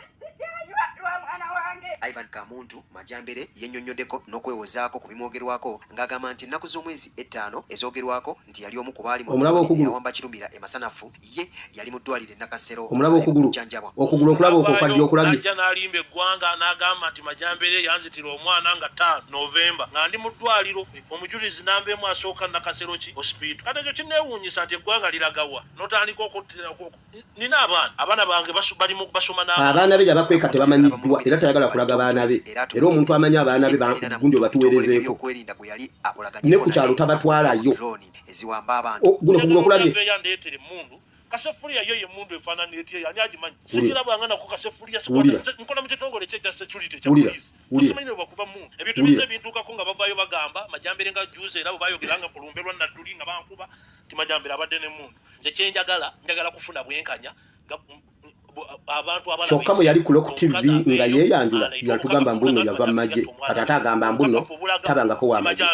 lwa mwana wange. Ivan Kamuntu Majambere yennyonnyoddeko n'okwewozaako ku bimwogerwako ng'agamba nti ennaku z'omwezi 5 ezoogerwako nti yali omu ku baali mu yawamba Kirumira emasanafu ye yali mu ddwaliro Nakasero okugulu okulaba okukaddiyo okulabye ajja n'alimba eggwanga n'agamba nti Majambere yanzitira omwana nga 5 Novemba nga ndi mu ddwaliro omujulizi nambeemu asooka Nakasero ki hospital. Kati ekyo kinneewuunyisa nti eggwanga liragawa n'otandika okuttiraku. Nina abaana bange bali mu basoma n'abaana be gye bakweka tebamanyiddwa era tayagala kulaga baana be era omuntu omuntu amanya abaana be gundi batuweerezeeko ne ku kyalo tabatwalayo guno kugula okulabye kasefulia yo ye mundu efanana eti yani agimanyi sikira bangana ku kasefulia nkola mu kitongole kya security kya police tusimanyi bakuba mundu ebintu bize bintuka ko nga bavayo bagamba majambere nga juice era bayogeranga kulumberwa na tuli nga bankuba ti majambere abadde ne mundu nze njagala kufuna bwenkanya abantu abala kyokka bwe yali ku Rock TV nga yeeyanjula yatugamba mbuno yava mu magye katata agamba mbuno tabangako wa magye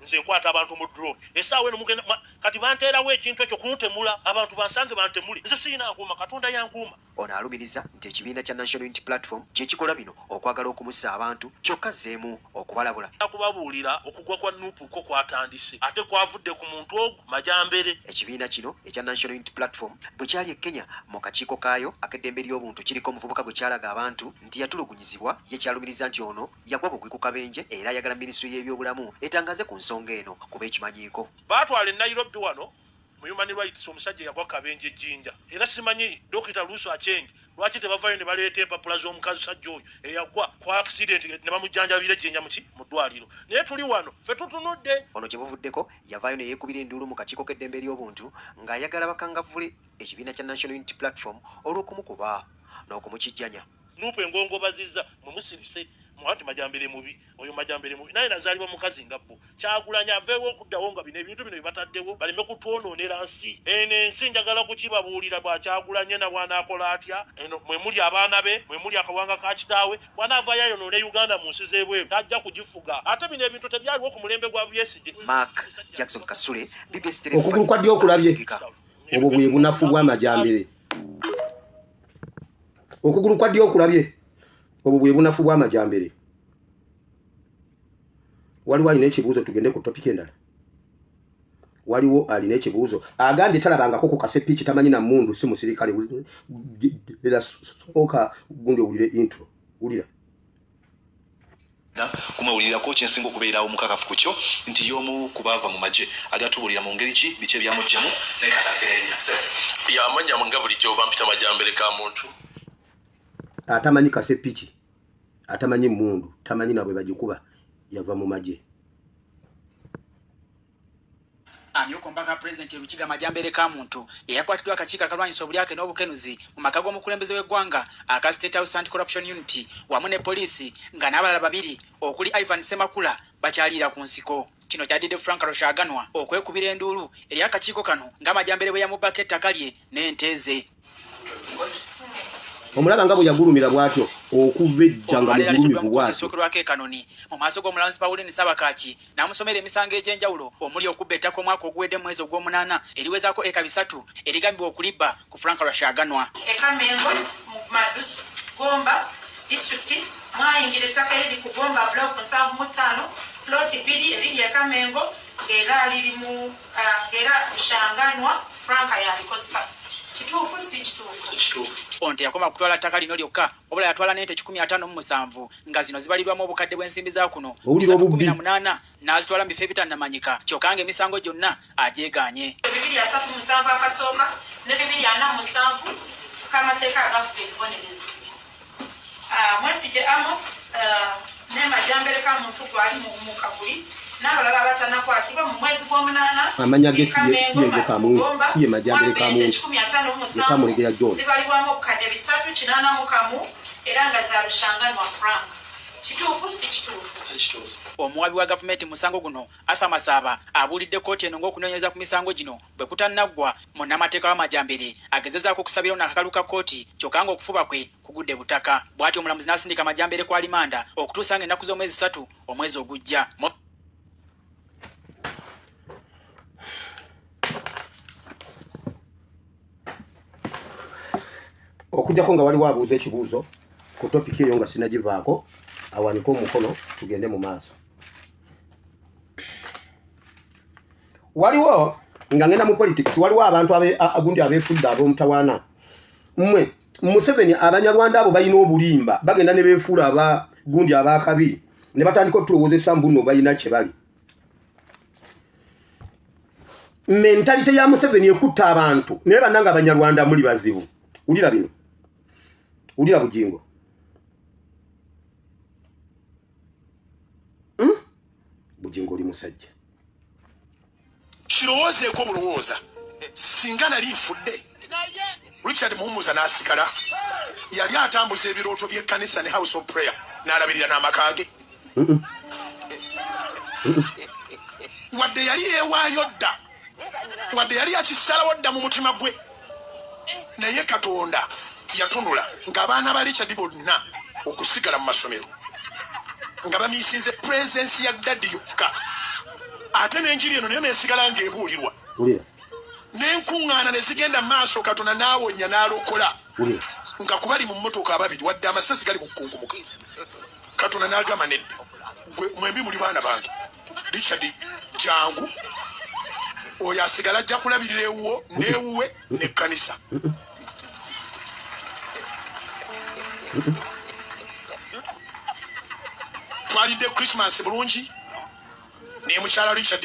nze nkwata abantu mu drone esaawe nomugenda kati banteerawo ekintu ekyo kuntemula abantu bansange bantemuli nze sirina nkuuma katonda yankuuma ono alumiriza nti ekibiina kya National Unity Platform kyekikola bino okwagala okumussa abantu kyokka zeemu okubalabula akubabuulira okugwa kwa Nuupu ko kwatandise ate kwavudde ku muntu ogwo majambere ekibiina kino ekya National Unity Platform bwe kyali e Kenya mu kakiiko kaayo ak'eddembe ly'obuntu kiriko omuvubuka gwe kyalaga abantu nti yatulugunyizibwa ye kyalumiriza nti ono yagwa bugwi ku kabenje era ayagala minisitule y'ebyobulamu etangaze ku nsonga eno kuba ekimanyiiko baatwala e Nairobi wano mu Human Rights omusajja yagwa kabenje jinja era simanyi Dr. Luso Achengi lwaki tebavayo ne baleeta empapula z'omukazi sajja oyo eyagwa kwa accident ne bamujjanjabira jinja mu ddwaliro naye tuli wano ffe tutunudde ono kye buvuddeko yavaayo ne yeekubira enduulu mu kakiiko k'eddembe ly'obuntu ng'ayagala bakangavvule ekibiina kya National Unity Platform olw'okumukuba n'okumukijjanya Nuupu engongo bazizza mwe musirise mwati majambere mubi oyo majambere mubi naye nazaliwa mukazi ngabbo kyagulanya aveewo okuddawo nga bino ebintu bino bibataddewo baleme kutwonoonera nsi eno ensi njagala kukibabuulira bwakyagulanye na bwanaakola atya eno mwe muli abaana be mwe muli akawanga ka kitaawe bwanaavaayo ayonoone Uganda mu nsi z'ebweru tajja kugifuga ate bino ebintu tebyaliwo ku mulembe gwa Besigye. Mark Jackson Kasule BBS okugulu kwa ddyo okulabye obwo bwe bunafu bw'amajambere okugulu kwa ddyo okulabye obwo bwe bunafu bw'amajambere waliwo alina ekibuuzo tugende ku topic endala waliwo alina ekibuuzo agambye talabangako ku kasepiki tamanyi na mundu si musirikale era soka gundi owulire intro wulira kumawulirako kyensinga okubeerawo omukakafu ku kyo nti y'omu ku baava mu magye agatubulira mu ngeri ki biki ebyamugjamu naye katagerenya yamanya nga bulijjo bampita majambere ka muntu atamanyi kasepiki atamanyi mundu tamanyi nabwe bagikuba yava mu magye amyuko mpaka president Rukiga Majambere ka muntu yakwatiddwa akakiiko akalwanyisa obulyake n'obukenuzi mu maka g'omukulembeze w'eggwanga aka State House Anti-Corruption Unity wamu ne poliisi nga n'abalala babiri okuli Ivan Semakula bakyaliira ku nsiko kino kyadidde Frank Rushaganwa okwekubira enduulu eri akakiiko kano ng'Amajambere bwe yamubbako ettaka lye n'ente ze omulaba nga bwe yagulumira bwatyo okuva edda nga mugulumivu bwatyo sokerwako ekanoni mu maaso g'omulamuzi Pauline Sabakaaki n'amusomera emisango egy'enjawulo omuli okubba ettaka omwaka oguwedde mu mwezi ogw'omunaana eriwezaako eka 3 erigambibwa okulibba ku Frank Rushaganwa Ekamengo mu Madus Gomba district mwayingira ettaka eriri ku Gomba block 75 plot 2 eriri Ekamengo ng'era liri mu ng'era Rushaganwa Frank yalikozesa kituufu si kituufu onte yakoma kutwala ttaka lino lyokka wabula yatwala n'ente 157 nga zino zibalirwamu obukadde bw'ensimbi za kuno 18 n'azitwala mu bifo ebitannamanyika kyokka ng'emisango gyonna agyeganye 237 akasooka ne 247 k'amateeka agafuga ebibonerezo Mwesigye Amos ne Majambere ka muntu gwali mu kabuli n'abalala batanakwatibwa mu mwezi gw'omunaana amanya gesiye kamu siye Majambere kamu kamulegera John zibalibwamu obukadde 381 era nga za Rushaganwa Frank kituufu si kituufu omuwabi wa gavumenti musango guno Arthur Masaba abuulidde kkooti eno ng'okunoonyereza ku misango gino bwe kutannaggwa munnamateeka w'Amajambere agezezaako okusabira n'akakalu ka kkooti kyokka ng'okufuba kwe kugudde butaka bw'atyo omulamuzi n'asindika Majambere ku alimanda okutuusa ng'ennaku z'omwezi 3 omwezi ogujja okujjako nga waliwo abuuza ekibuuzo ku topiki eyo nga sinagivaako awanike omukono tugende mu maaso waliwo nga ngenda mu politics waliwo abantu agundi abeefudde ab'omutawaana mmwe Museveni abanyarwanda abo balina obulimba bagenda ne beefuula abagundi abakabi ne batandika otulowoozesa mbuno balina kye bali mentalite ya Museveni ekutta abantu naye bannanga abanyarwanda muli bazibu ulira bino ulira bujingo musajja kirowoozeeko bulowooza singa nali nfudde Richard Muhumuza n'asigala yali atambuza ebirooto by'ekkanisa ne house of prayer n'alabirira n'amakaage wadde yali yeewaayo dda wadde yali akisalawo dda mu mutima gwe naye Katonda yatunula ng'abaana ba Richard bonna okusigala mu masomero nga bamiisinze presence ya daddi yokka ate n'enjiri eno nayo neesigala ng'ebuulirwa n'enkuŋŋaana ne zigenda mu maaso Katonda n'awonya n'alokola nga kubali mu mmotoka ababiri wadde amasasi gali mu kkunkumuka Katonda n'agamba nedda mwembi muli baana bange Richard jangu oyo asigala ajja kulabirira ewuwo n'ewuwe n'ekkanisa twalidde Christmas bulungi ne mukyala Richard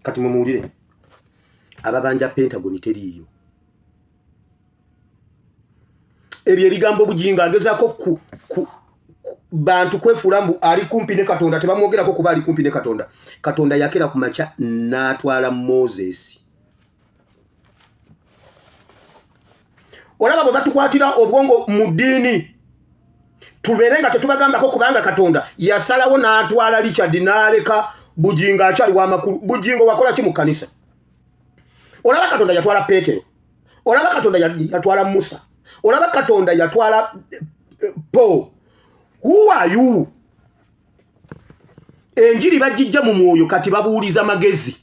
kati mumuwulire ababanja Pentagon teriiyo ebyo ebigambo bujinga agezaako ku bantu kwefuula mbu ali kumpi ne Katonda tebamwogerako kuba ali kumpi ne Katonda. Katonda yakera ku makya n'atwala Moses. Olaba bwe batukwatira obwongo mu ddiini tubeere nga tetubagambako kubanga Katonda yasalawo n'atwala Richard n'aleka bujinga akyali w'amakulu. Bujingo wakola ki mu kkanisa? Olaba Katonda yatwala Petero, olaba Katonda yatwala Musa, olaba Katonda yatwala Paul. Who are you? Enjiri bajijja mu mwoyo kati babuuliza magezi.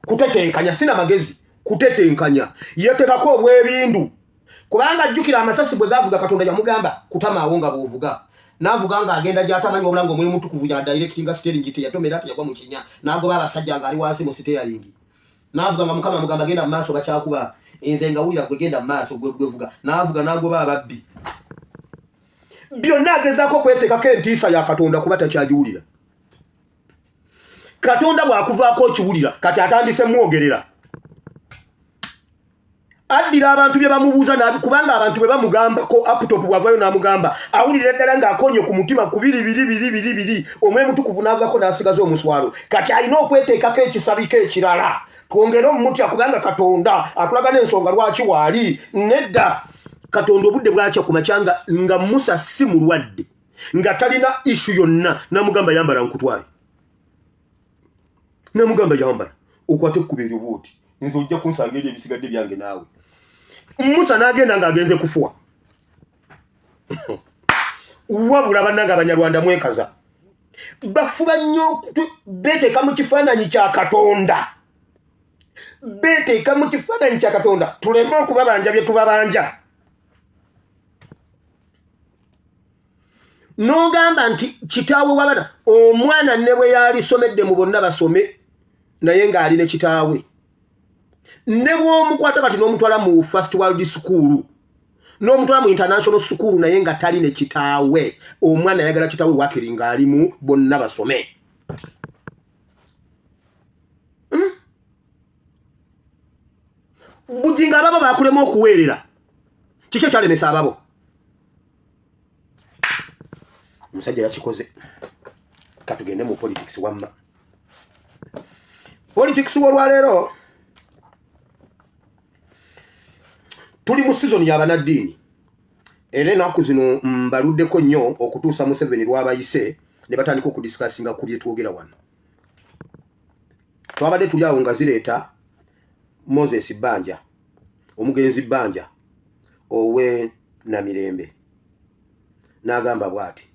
Kutetenkanya sina magezi, kutetenkanya. Yetekako obwebindu. Kubanga ajjukira amasasi bwe gavuga Katonda yamugamba kutama awonga bwovuga. Navuga nga agenda gyatamanyi obulango mwe mutukuvu ya directing steering gite yatomera ati yagwa mu kinya. Nago abasajja nga ali wansi mu steering. Navuga nga Mukama mugamba genda mu maaso bakyakuba. Enze nga wulira gwe genda mu maaso gwevuga. Navuga nago bababbi. Byonna agezaako kwetekako entiisa ya Katonda kuba takyagiwulira. Katonda bw'akuvaako kiwulira kati atandise mwogerera. Addira abantu bye bamubuuza nabi kubanga abantu bwe bamugambako aputop bwavayo n'amugamba awulira ddala ng'akonye ku mutima ku biri omwe mutukuvu n'avako n'asigaza omuswalo. Kati alina okweteekako ekisabiko ekirala twongere omumutya kubanga Katonda atulaga n'ensonga lwaki waali nedda. Katonda obudde bwakya ku makyanga nga Musa si mulwadde nga talina issue yonna namugamba yambala nkutwale. Namugamba yambala okwate kubeera obuuti nze ojja kunsanga eri ebisigadde byange naawe. Musa n'agenda ng'agenze kufuwa. Wabula bannanga Abanyarwanda mwekaza. Bafuba nnyo beeteeka mu kifaananyi kya Katonda. Beeteeka mu kifaananyi kya Katonda tuleme okubabanja bye tubabanja. N'ogamba nti kitaawe wabana omwana ne bwe yali somedde mu bonna basome naye ng'ali ne kitaawe. Ne bw'omukwata kati n'omutwala mu First World School n'omutwala mu International School naye nga tali ne kitaawe. Omwana yagala kitaawe wakiri ng'alimu bonna basome. Bujinga ababo baakulema okuweerera. Kiki kyalemesa ababo? Musajja yakikoze. Katugende mu politics wamma. Politics olwaleero tuli mu season y'abanaddiini. Era ennaku zino mbaluddeko nnyo okutuusa Museveni lw'abayise ne batandika okudisikasinga ku bye twogera wano. Twabadde tuli awo nga zireeta Moses Banja, omugenzi Banja owe Namirembe. N'agamba bw'ati.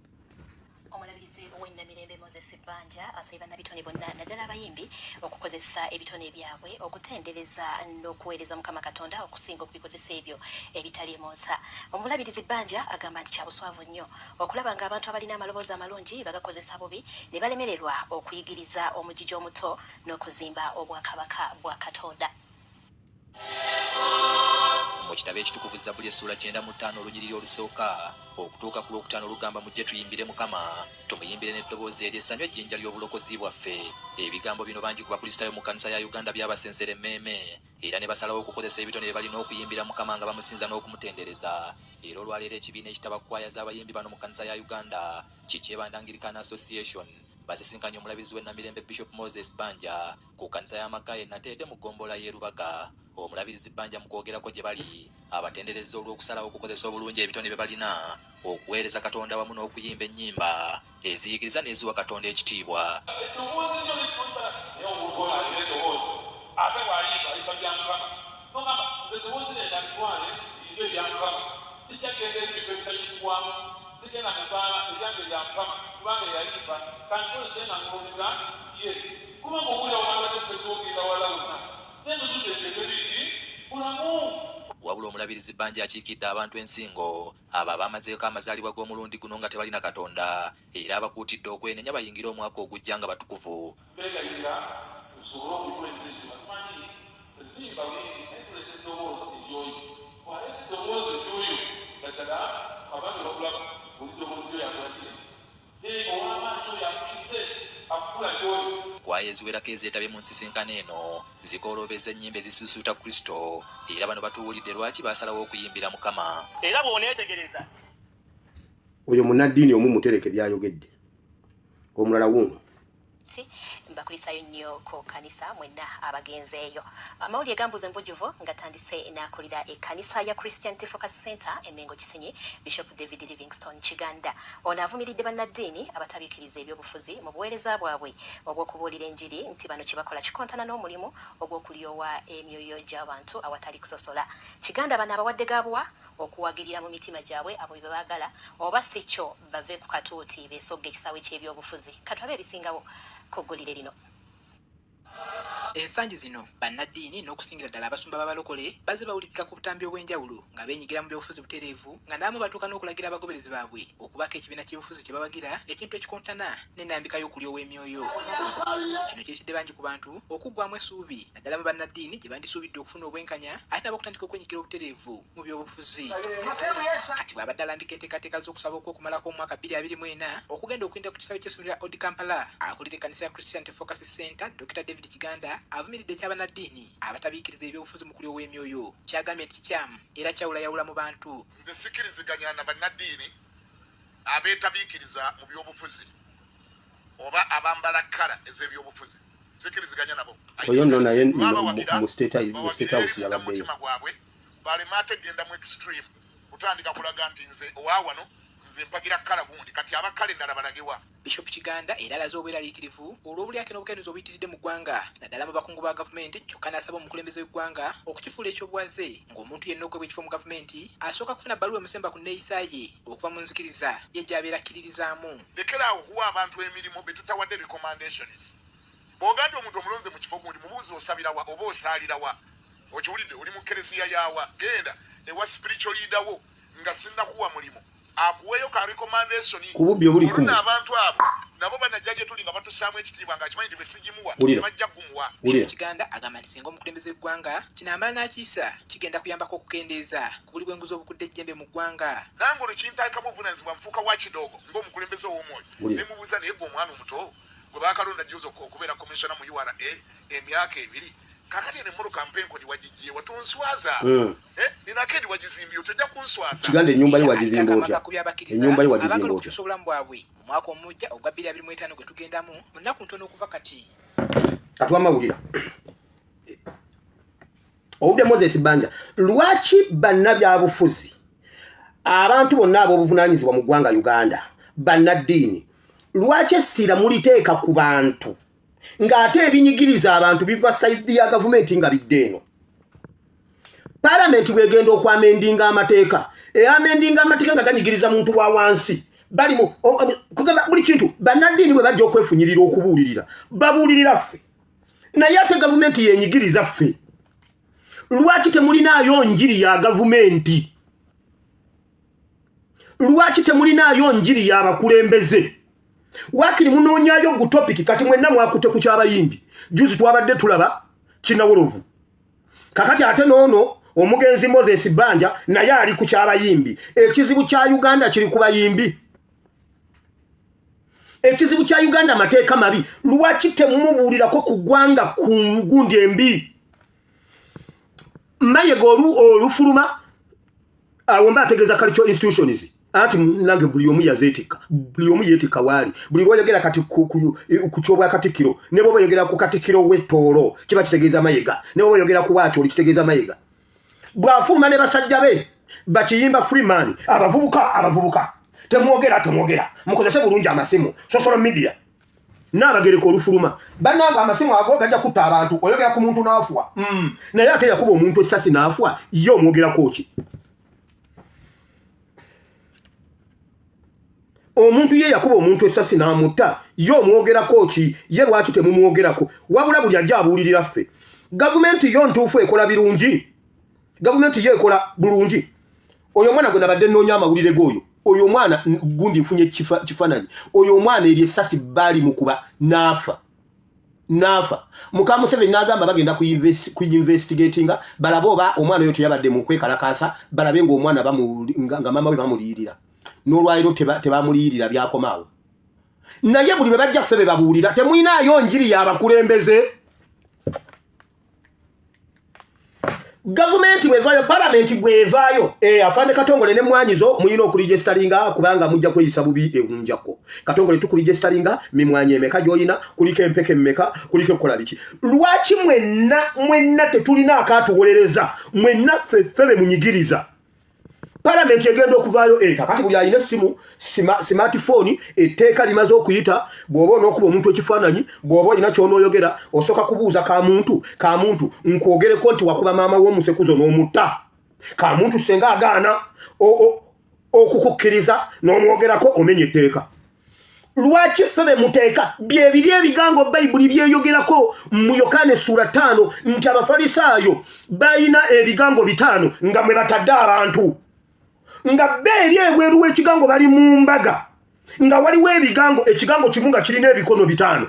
Asaiba na bitone bonna naddala abayimbi okukozesa ebitone byabwe okutendereza n'okuweereza Mukama Katonda okusinga okubikozesa ebyo ebitali monsa. Omulabirizi Banja agamba nti kyabuswavu nnyo okulaba ng'abantu abalina amaloboozi amalungi bagakozesa bubi ne balemererwa okuyigiriza omugigi omuto n'okuzimba obwakabaka bwa Katonda. mu kitabo ekitukuvu Zabbuli essula 95 olunyiriri olusooka okutuuka ku lwokutaano olugamba mujje tuyimbire Mukama tumuyimbire n'eddoboozi ery'essanyu ejjinja ly'obulokozi bwaffe. Ebigambo bino bangi ku bakristaayo mu kkanisa ya Uganda byabasensera emmeeme era ne basalawo okukozesa ebitone bye balina okuyimbira Mukama nga bamusinza n'okumutendereza. Era olwaleero ekibiina ekitaba kwaya z'abayimbi bano mu kkanisa ya Uganda Kikyebanda Anglican Association basisinkanye omulabizi w'ennamirembe Bishop Moses Banja ku kkanisa y'Amakaye Nateete mu ggombolola y'e Rubaga. Omulabirizi Banja mu kwogerako gye bali abatendereza olw'okusalawo okukozesa obulungi ebitone bye balina okuweereza Katonda wamu n'okuyimba ennyimba eziyigiriza n'eziwa Katonda ekitiibwa. Wabula omulabirizi Banja akiikidde abantu ensingo abo abamazeeko amazaalibwa g'omulundi guno nga tebalina Katonda era abakuutidde okwenenya bayingire omwaka ogujja nga batukuvu. Kwaya eziwerako ezeetabye mu nsisinkano eno zikoolobeza ennyimba ezisuusuuta Kristo era bano batuwulidde lwaki basalawo okuyimbira Mukama. Era bw'oneetegereza oyo munnaddiini omu mutereke byayogedde omulala wuuno mbakulisayo nnyo ku kanisa mwenna abagenzeeyo. Amawulire gambuza envujuvu ngatandise n'akulira ekkanisa ya Christian Focus Center Emengo Kisenyi Bishop David Livingstone Kiganda. Ono avumiridde bannaddiini abatabiikiriza ebyobufuzi mu buweereza bwabwe obw'okubuulira enjiri nti bano kye bakola kikontana n'omulimu ogw'okulyowa emyoyo gy'abantu awatali kusosola. Kiganda bano abawadde gaabwa okuwagirira mu mitima gyabwe abo bye baagala oba si kyo bave ku katuuti beesogga ekisaawe ky'ebyobufuzi. Katwabe ebisingawo kuggulire lino. Ensangi zino bannaddiini n'okusingira ddala abasumba b'abalokole bazze bawulikika ku butambi obw'enjawulo nga beenyigira mu byobufuzi butereevu nga n'amu batuuka n'okulagira abagoberezi baabwe okubaka ekibiina ky'obufuzi kye bawagira ekintu ekikontana n'ennambika y'okulyowa emyoyo. Kino kireetedde bangi ku bantu okuggwamu essuubi naddala mu bannaddiini gye bandisuubidde okufuna obwenkanya ate nabo okutandika okwenyigira obutereevu mu byobufuzi. Kati bw'abadde alambika enteekateeka z'okusaba okw'okumalako mu mwaka 2024 okugenda okuyinda ku kisaawe ky'essomero lya Old Kampala akulira ekkanisa ya Christian Focus Center Dr. David Kiganda avumiridde eky'abannaddiini abatabiikiriza ebyobufuzi mu kulyowa emyoyo. Kyagambye nti kikyamu era kyawulayawula mu bantu. Nze sikkiriziganya na bannaddiini abeetabiikiriza mu byobufuzi oba abambala kkala ez'ebyobufuzi. Sikkiriziganya nabo. Oyo nno naye mu state house yabaddeyo. Balema ategenda mu extreme kutandika kulaga nti nze owaawano nze mpagira kkala gundi kati abakkala endala balagewa. Bishop Kiganda era alaze obweraliikirivu olw'obulyake n'obukenenuzi obuyitiridde mu ggwanga naddala mu bakungu ba gavumenti kyokka n'asaba omukulembeze w'eggwanga okukifuula ekyobwaze ng'omuntu yenna okwebwa ekifo mu gavumenti asooka kufuna bbaluwa emusemba ku nneeyisa ye okuva mu nzikiriza ye gy'abeera akkiririzaamu. Lekeraawo okuwa abantu emirimu be tutawadde recommendations. Bw'oganda omuntu omulonze mu kifo gundi mubuuzi osabirawa oba osaalirawa okiwulidde oli mu kereziya yaawa genda ewa spiritual leader wo nga sinnakuwa mulimu akuweyo ka recommendation kububbi obuli kumu abantu abo nabo banajja gye tuli nga batusaamu ekitiibwa nga kimanyi nti besigimuwa bajja kumuwa. Kiganda agamba nti singa omukulembeze w'eggwanga kinaamala n'akiisa kigenda kuyambako okukendeeza ku buli bw'enguzi obukudde ejjembe mu ggwanga. Nange olwo kintaakamu obuvunaanyizibwa nfuuka wa kidoogo ng'omukulembeze ow'omwoyo ne mubuuza naye gwe omwana omuto gwe baakalonda juzi okubeera commissioner mu URA emyaka 2 kakati ene moro kampenko ni wajijiye watonswaza ninakedi wajizimbyo tojja kunswaza. Kiganda ennyumba ye wagizimba otya? Ennyumba ye wagizimba otya? Obulamu bwabwe omwaka omujja ogwa 2025 gwe tugendamu mu nnaku ntono okuva kati. Katwamawulira owudde Moses Banja lwaki bannabyabufuzi abantu bonna ab'obuvunaanyizibwa mu ggwanga Uganda bannaddiini lwaki essira muliteeka ku bantu ng'ate ebinyigiriza abantu biva sayidi ya gavumenti nga bidde eno. Parliament bwegenda okwamendinga amateeka amendinga amateeka nga ganyigiriza muntu wa wansi bali mu kugamba buli kintu bannaddiini bwe bajja okwefunyirira okubuulirira babuulirira ffe naye ate gavumenti yenyigiriza ffe. Lwaki temulinaayo njiri ya gavumenti? Lwaki temulinaayo njiri ya bakulembeze? Wakiri munoonyayo gu topic kati mwenna mwakute ku ky'abayimbi juzi twabadde tulaba Kinawolovu kakati ate noono omugenzi Moses Banja naye ali ku kyabayimbi. Ekizibu kya Uganda kiri ku bayimbi. Ekizibu kya Uganda mateeka mabi. Lwaki temumubuulirako ku ggwanga ku gundi embi? Mayego olufuluma awomba ategeeza cultural institutions. Ati nange buli omu yazeetika. Buli omu yeetika waali. Buli lwoyogera kati ku kyobwa Katikkiro. Ne bw'oba oyogera ku Katikkiro w'Ettoolo kiba kitegeeza Mayiga. Ne bw'oba oyogera ku Bwatyo kitegeeza Mayiga. Bw'afuluma ne basajja be bakiyimba Freeman. Abavubuka. Temwogera. Mukozese bulungi amasimu. Social media. N'abagereko olufuluma. Bannange amasimu ago gajja kutta abantu. Oyogera ku muntu n'afuwa. Naye ate yakuba omuntu essasi n'afuwa. Ye omwogerako ki? Omuntu ye yakuba omuntu essasi n'amutta. Ye omwogerako ki? Ye lwaki temumwogerako? Wabula buli ajja abuulirira ffe. Gavumenti yo ntuufu ekola birungi. Gavumenti ye ekola bulungi. Oyo mwana gwe nabadde nnoonya amawulire g'oyo. Oyo mwana gundi nfunye kifaananyi. Oyo mwana eryo essasi baali mukuba n'afa. Muka Museveni n'agamba bagenda ku-investigatinga balabe oba omwana oyo teyabadde mu kwekalakaasa balabe ng'omwana nga maama we bamuliyirira. N'olwaliro tebamuliyirira byakomaawo. Naye buli bwe bajja ffe be babuulira temuyinaayo njiri y'abakulembeze. Government bwevaayo, parliament bwevaayo, afande Katongole ne mwanyizo muyina okuregisteringa kubanga mujja kweyisa bubi ewunjako. Katongole tukuregisteringa mimwanyi emeka gy'olina, kuliko empeke emmeka, kuliko okukola biki. Lwaki mwenna tetulina akaatuwolereza, mwenna ffe munyigiriza. Parliament egenda okuvaayo kakati buli alina essimu smartphone etteeka limaze okuyita bw'oba n'okuba omuntu ekifaananyi bw'oba olina ky'onooyogera osooka kubuuza ka muntu nkwogereko nti wakuba maama w'omusekuzo n'omutta. Ka muntu senga agaana okukukkiriza n'omwogerako omenya etteeka. Lwaki ffe be muteeka bye biri ebigambo Bayibuli byeyogerako mu Yokaana sura 5 nti Abafalisaayo balina ebigambo 5 nga mwe batadde abantu. Nga beri ebweru w'ekigango bali mu mbaga nga waliwo ekigango kimu nga kirina ebikono 5.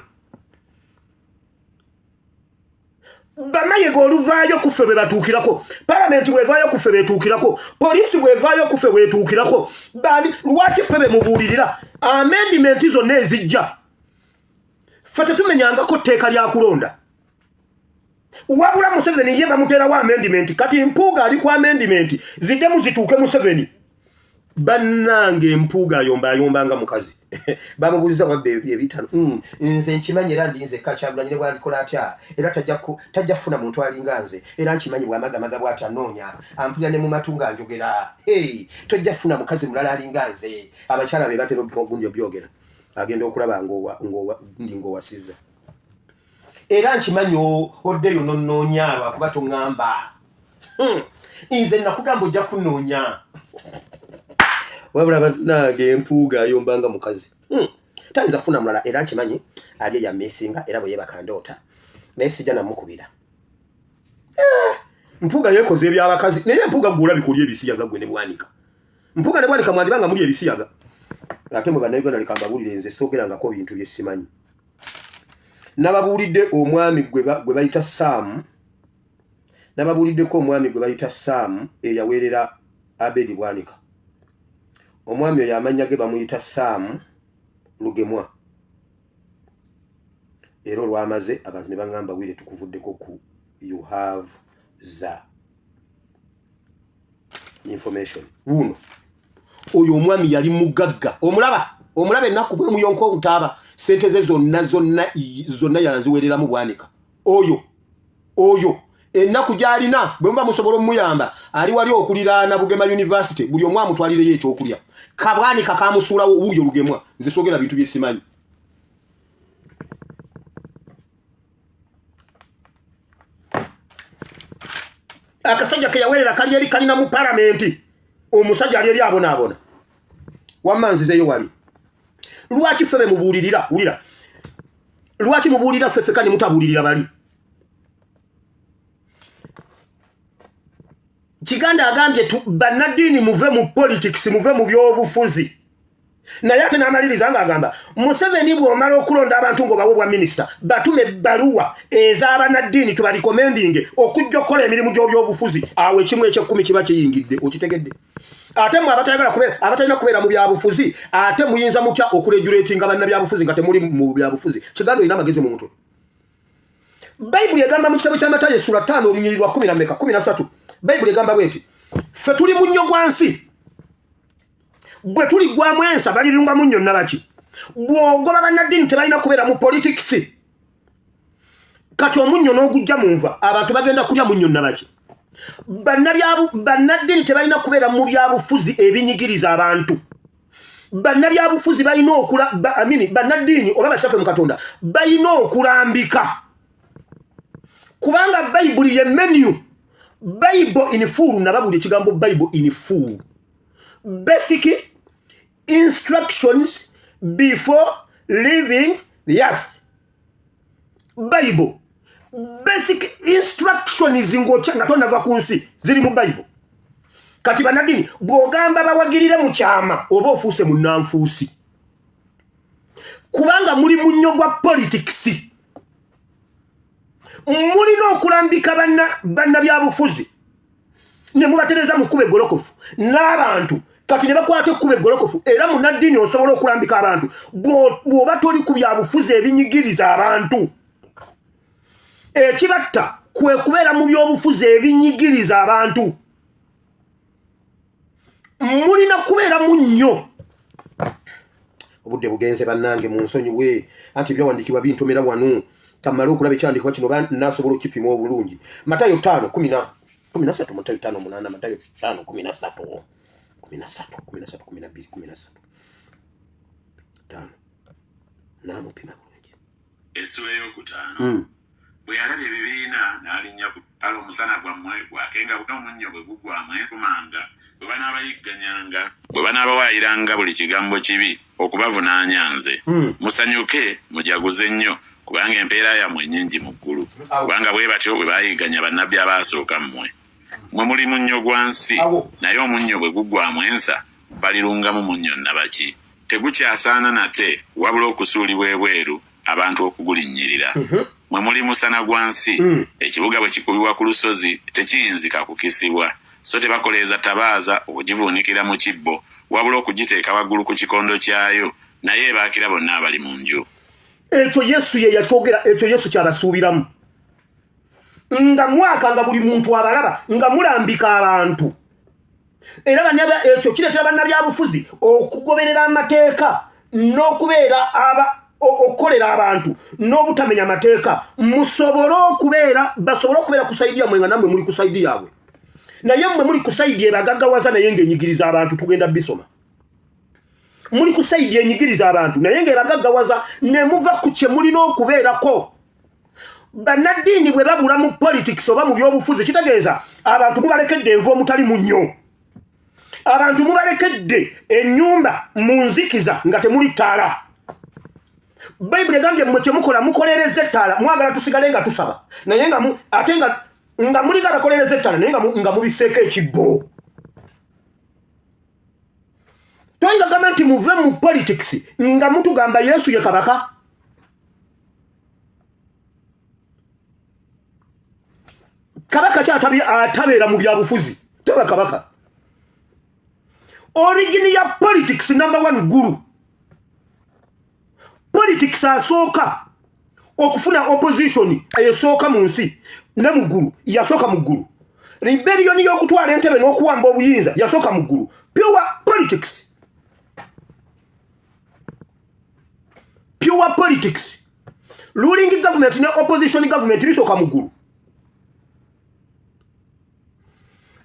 Bamayego oluvaayo ku ffe be batuukirako, parliament bwevaayo ku ffe betuukirako, poliisi bwevaayo ku ffe bwetuukirako. Lwaki ffe be mubuulirira amendment zonna ezijja ffe tetumenyangako tteeka lya kulonda. Wabula Museveni ye bamuteerawo amendment kati Mpuuga ali ku amendment ziddemu zituuke Museveni. Bannange Mpuuga ayomba mukazi. Bamubuuziza wabbe ebitano. Nze nkimanyi era ndinze Kyagulanyi ne bwalikola atya era tajja funa muntu alinga nze era nkimanyi bw'amagamaga bw'atya noonya ampulira ne mu matu nga njogera. Tojja funa mukazi mulala alinga nze. Abakyala be batera obugunjo byogera. Agenda okulaba ng'owasizza. Era nkimanyi oddeyo n'onnoonya lwakuba toŋŋamba. Nze nakugamba ojja kunoonya. Wabula bannange Mpuuga ayombanga mukazi. Tayinza funa mulala era nkimanyi ali yameesinga era bwe yeebaka ndoota. Naye sijja namukubira. Mpuuga yeekoze eby'abakazi naye Mpuuga gula bikulya ebisiyaga gwe ne bwanika. Mpuuga ne bwanika mwandibanga muli ebisiyaga. Ate mwe bannayuganda likambabuulire nze soogerangako bintu bye simanyi. Nababuulidde omwami gwe bayita Sam. Nababuuliddeko omwami gwe bayita Sam eyaweerera Abedi Bwanika. Omwami oyo amannya ge bamuyita Sam Lugemwa. Era olwamaze abantu ne baŋŋamba wire tukuvuddeko ku you have the information. Wuno oyo omwami yali mugagga. Omulaba ennaku bwe muyonko obutaaba sente ze zonna yaziweereramu Bwanika. Oyo ennaku gy'alina bwe muba musobola omuyamba ali wali okuliraana Bugema University buli omu amutwalireyo ekyokulya. Kabwanika kamusuulawo wuuyo Lugemwa. Nze soogera bintu bye simanyi. Akasajja ke yaweerera kali eri kalina mu palamenti. Omusajja ali eri abonaabona. Wamma nzizeyo wali. Lwaki ffe be mubuulirira? Wulira. Lwaki mubuulira ffe kani mutabuulirira bali? Kiganda agambye bannaddiini muve mu politics muve mu byobufuzi. naye ate n'amaliriza ng'agamba Museveni bw'omala okulonda abantu ng'obawebwa minisita batume ebbaluwa ez'abannaddiini tubalikommendinge okujja okukola emirimu gy'obyobufuzi awo ekimu eky'ekkumi kiba kiyingidde okitegedde ate mwe abatalina kubeera mu byabufuzi ate muyinza mutya okuregulatinga bannabyabufuzi nga temuli mu byabufuzi kigambo olina amagezi mu mutwe bayibuli egamba mu kitabo kya Matayo essula 5 olunyiriri lwa 13 bayibuli egamba bweti ffe tuli munnyo gwa nsi bwe tuli gwamu ensa balirunga munnyo nabaki bw'ogoba bannaddiini tebalina kubeera mu politics kati omunnyo n'ogujja mu nva abantu bagenda kulya munnyo nabaki bannaddiini tebalina kubeera mu byabufuzi ebinyigiriza abantu bannabyabufuzi balina bannaddiini oba bakitaffe mu Katonda balina okulambika kubanga bayibuli ye menu Bible in full nababuli ekigambo Bible in full basic instructions before leaving the earth. Bible basic instructions ngocha nga tonava ku nsi ziri mu Bible. Kati bannaddiini bw'ogamba bawagirire mu kyama oba ofuuse munnanfuusi kubanga muli munnyo gwa politics mulina okulambika bannabyabufuzi ne mubatereza mu kkuba eggolokofu n'abantu kati ne bakwata ekkuba eggolokofu era munnaddiini osobola okulambika abantu bw'oba toli ku byabufuzi ebinyigiriza abantu ekibatta kwe kubeera mu byobufuzi ebinyigiriza abantu mulina kubeera munnyo obudde bugenze bannange mu nsonyiwe anti byawandikibwa bintomera wano kamala okulaba ekyandikibwa kino nasobola okipima obulungi Matayo 5:13 Matayo 5:8 Matayo 5:13 namupima bulungi essula ey'okutaano bwe yalaba ebibiina n'alinnya ala omusana gwammwe gwakenga n'omunnyo bwe gugwamu enkumanga bwe banaabayigganyanga bwe banaabawaayiranga buli kigambo kibi okubavunaanya nze musanyuke mujaguze nnyo kubanga empeera yammwe nnyingi mu ggulu kubanga bwe batyo bwe baayigganya bannabbi abaasooka mmwe mwe muli munnyo gwa nsi naye omunnyo bwe guggwamu ensa balirungamu munnyo nabaki tegukyasaana nate wabula okusuulibwa ebweru abantu okugulinnyirira mwe muli musana gwa nsi ekibuga bwe kikubibwa ku lusozi tekiyinzika kukisibwa so tebakoleeza tabaaza okugivuunikira mu kibbo wabula okugiteeka waggulu ku kikondo kyayo naye ebaakira bonna abali mu nju ekyo Yesu ye yakyogera ekyo Yesu kyabasuubiramu nga mwaka nga buli muntu abalaba nga mulambika abantu era ekyo kireetera bannabyabufuzi okugoberera amateeka n'okubeera okukolera abantu n'obutamenya amateeka basobole okubeera ku sayidi yammwe nga nammwe muli ku sayidi yaabwe naye mmwe muli ku sayidi ebagaggawaza naye ng'enyigiriza abantu tugenda bisoma muli ku sayidi enyigiriza abantu naye ng'ebagaggawaza ne muva ku kye mulina okubeerako bannaddiini bwe babula mu politics oba mu byobufuzi kitegeeza abantu mubalekedde envu omutali munnyo abantu mubalekedde ennyumba mu nzikiza nga temuli ttaala bayibuli egambye mmwe kyemukola mukolereza ettaala mwagala tusigale nga tusaba naye ate nga muligala kolereza ettaala naye nga mubiseeko ekibbo toyinza gamba nti muve mu politics nga mutugamba Yesu ye kabaka kabaka atabeera mu byabufuzi teba kabaka origini ya politics number 1 guru politics asooka okufuna opposition eyasooka mu nsi ne mu ggulu yasooka mu ggulu rebellion y'okutwala entebe n'okuwamba obuyinza yasooka mu ggulu pure politics ruling government ne opposition government bisooka mu ggulu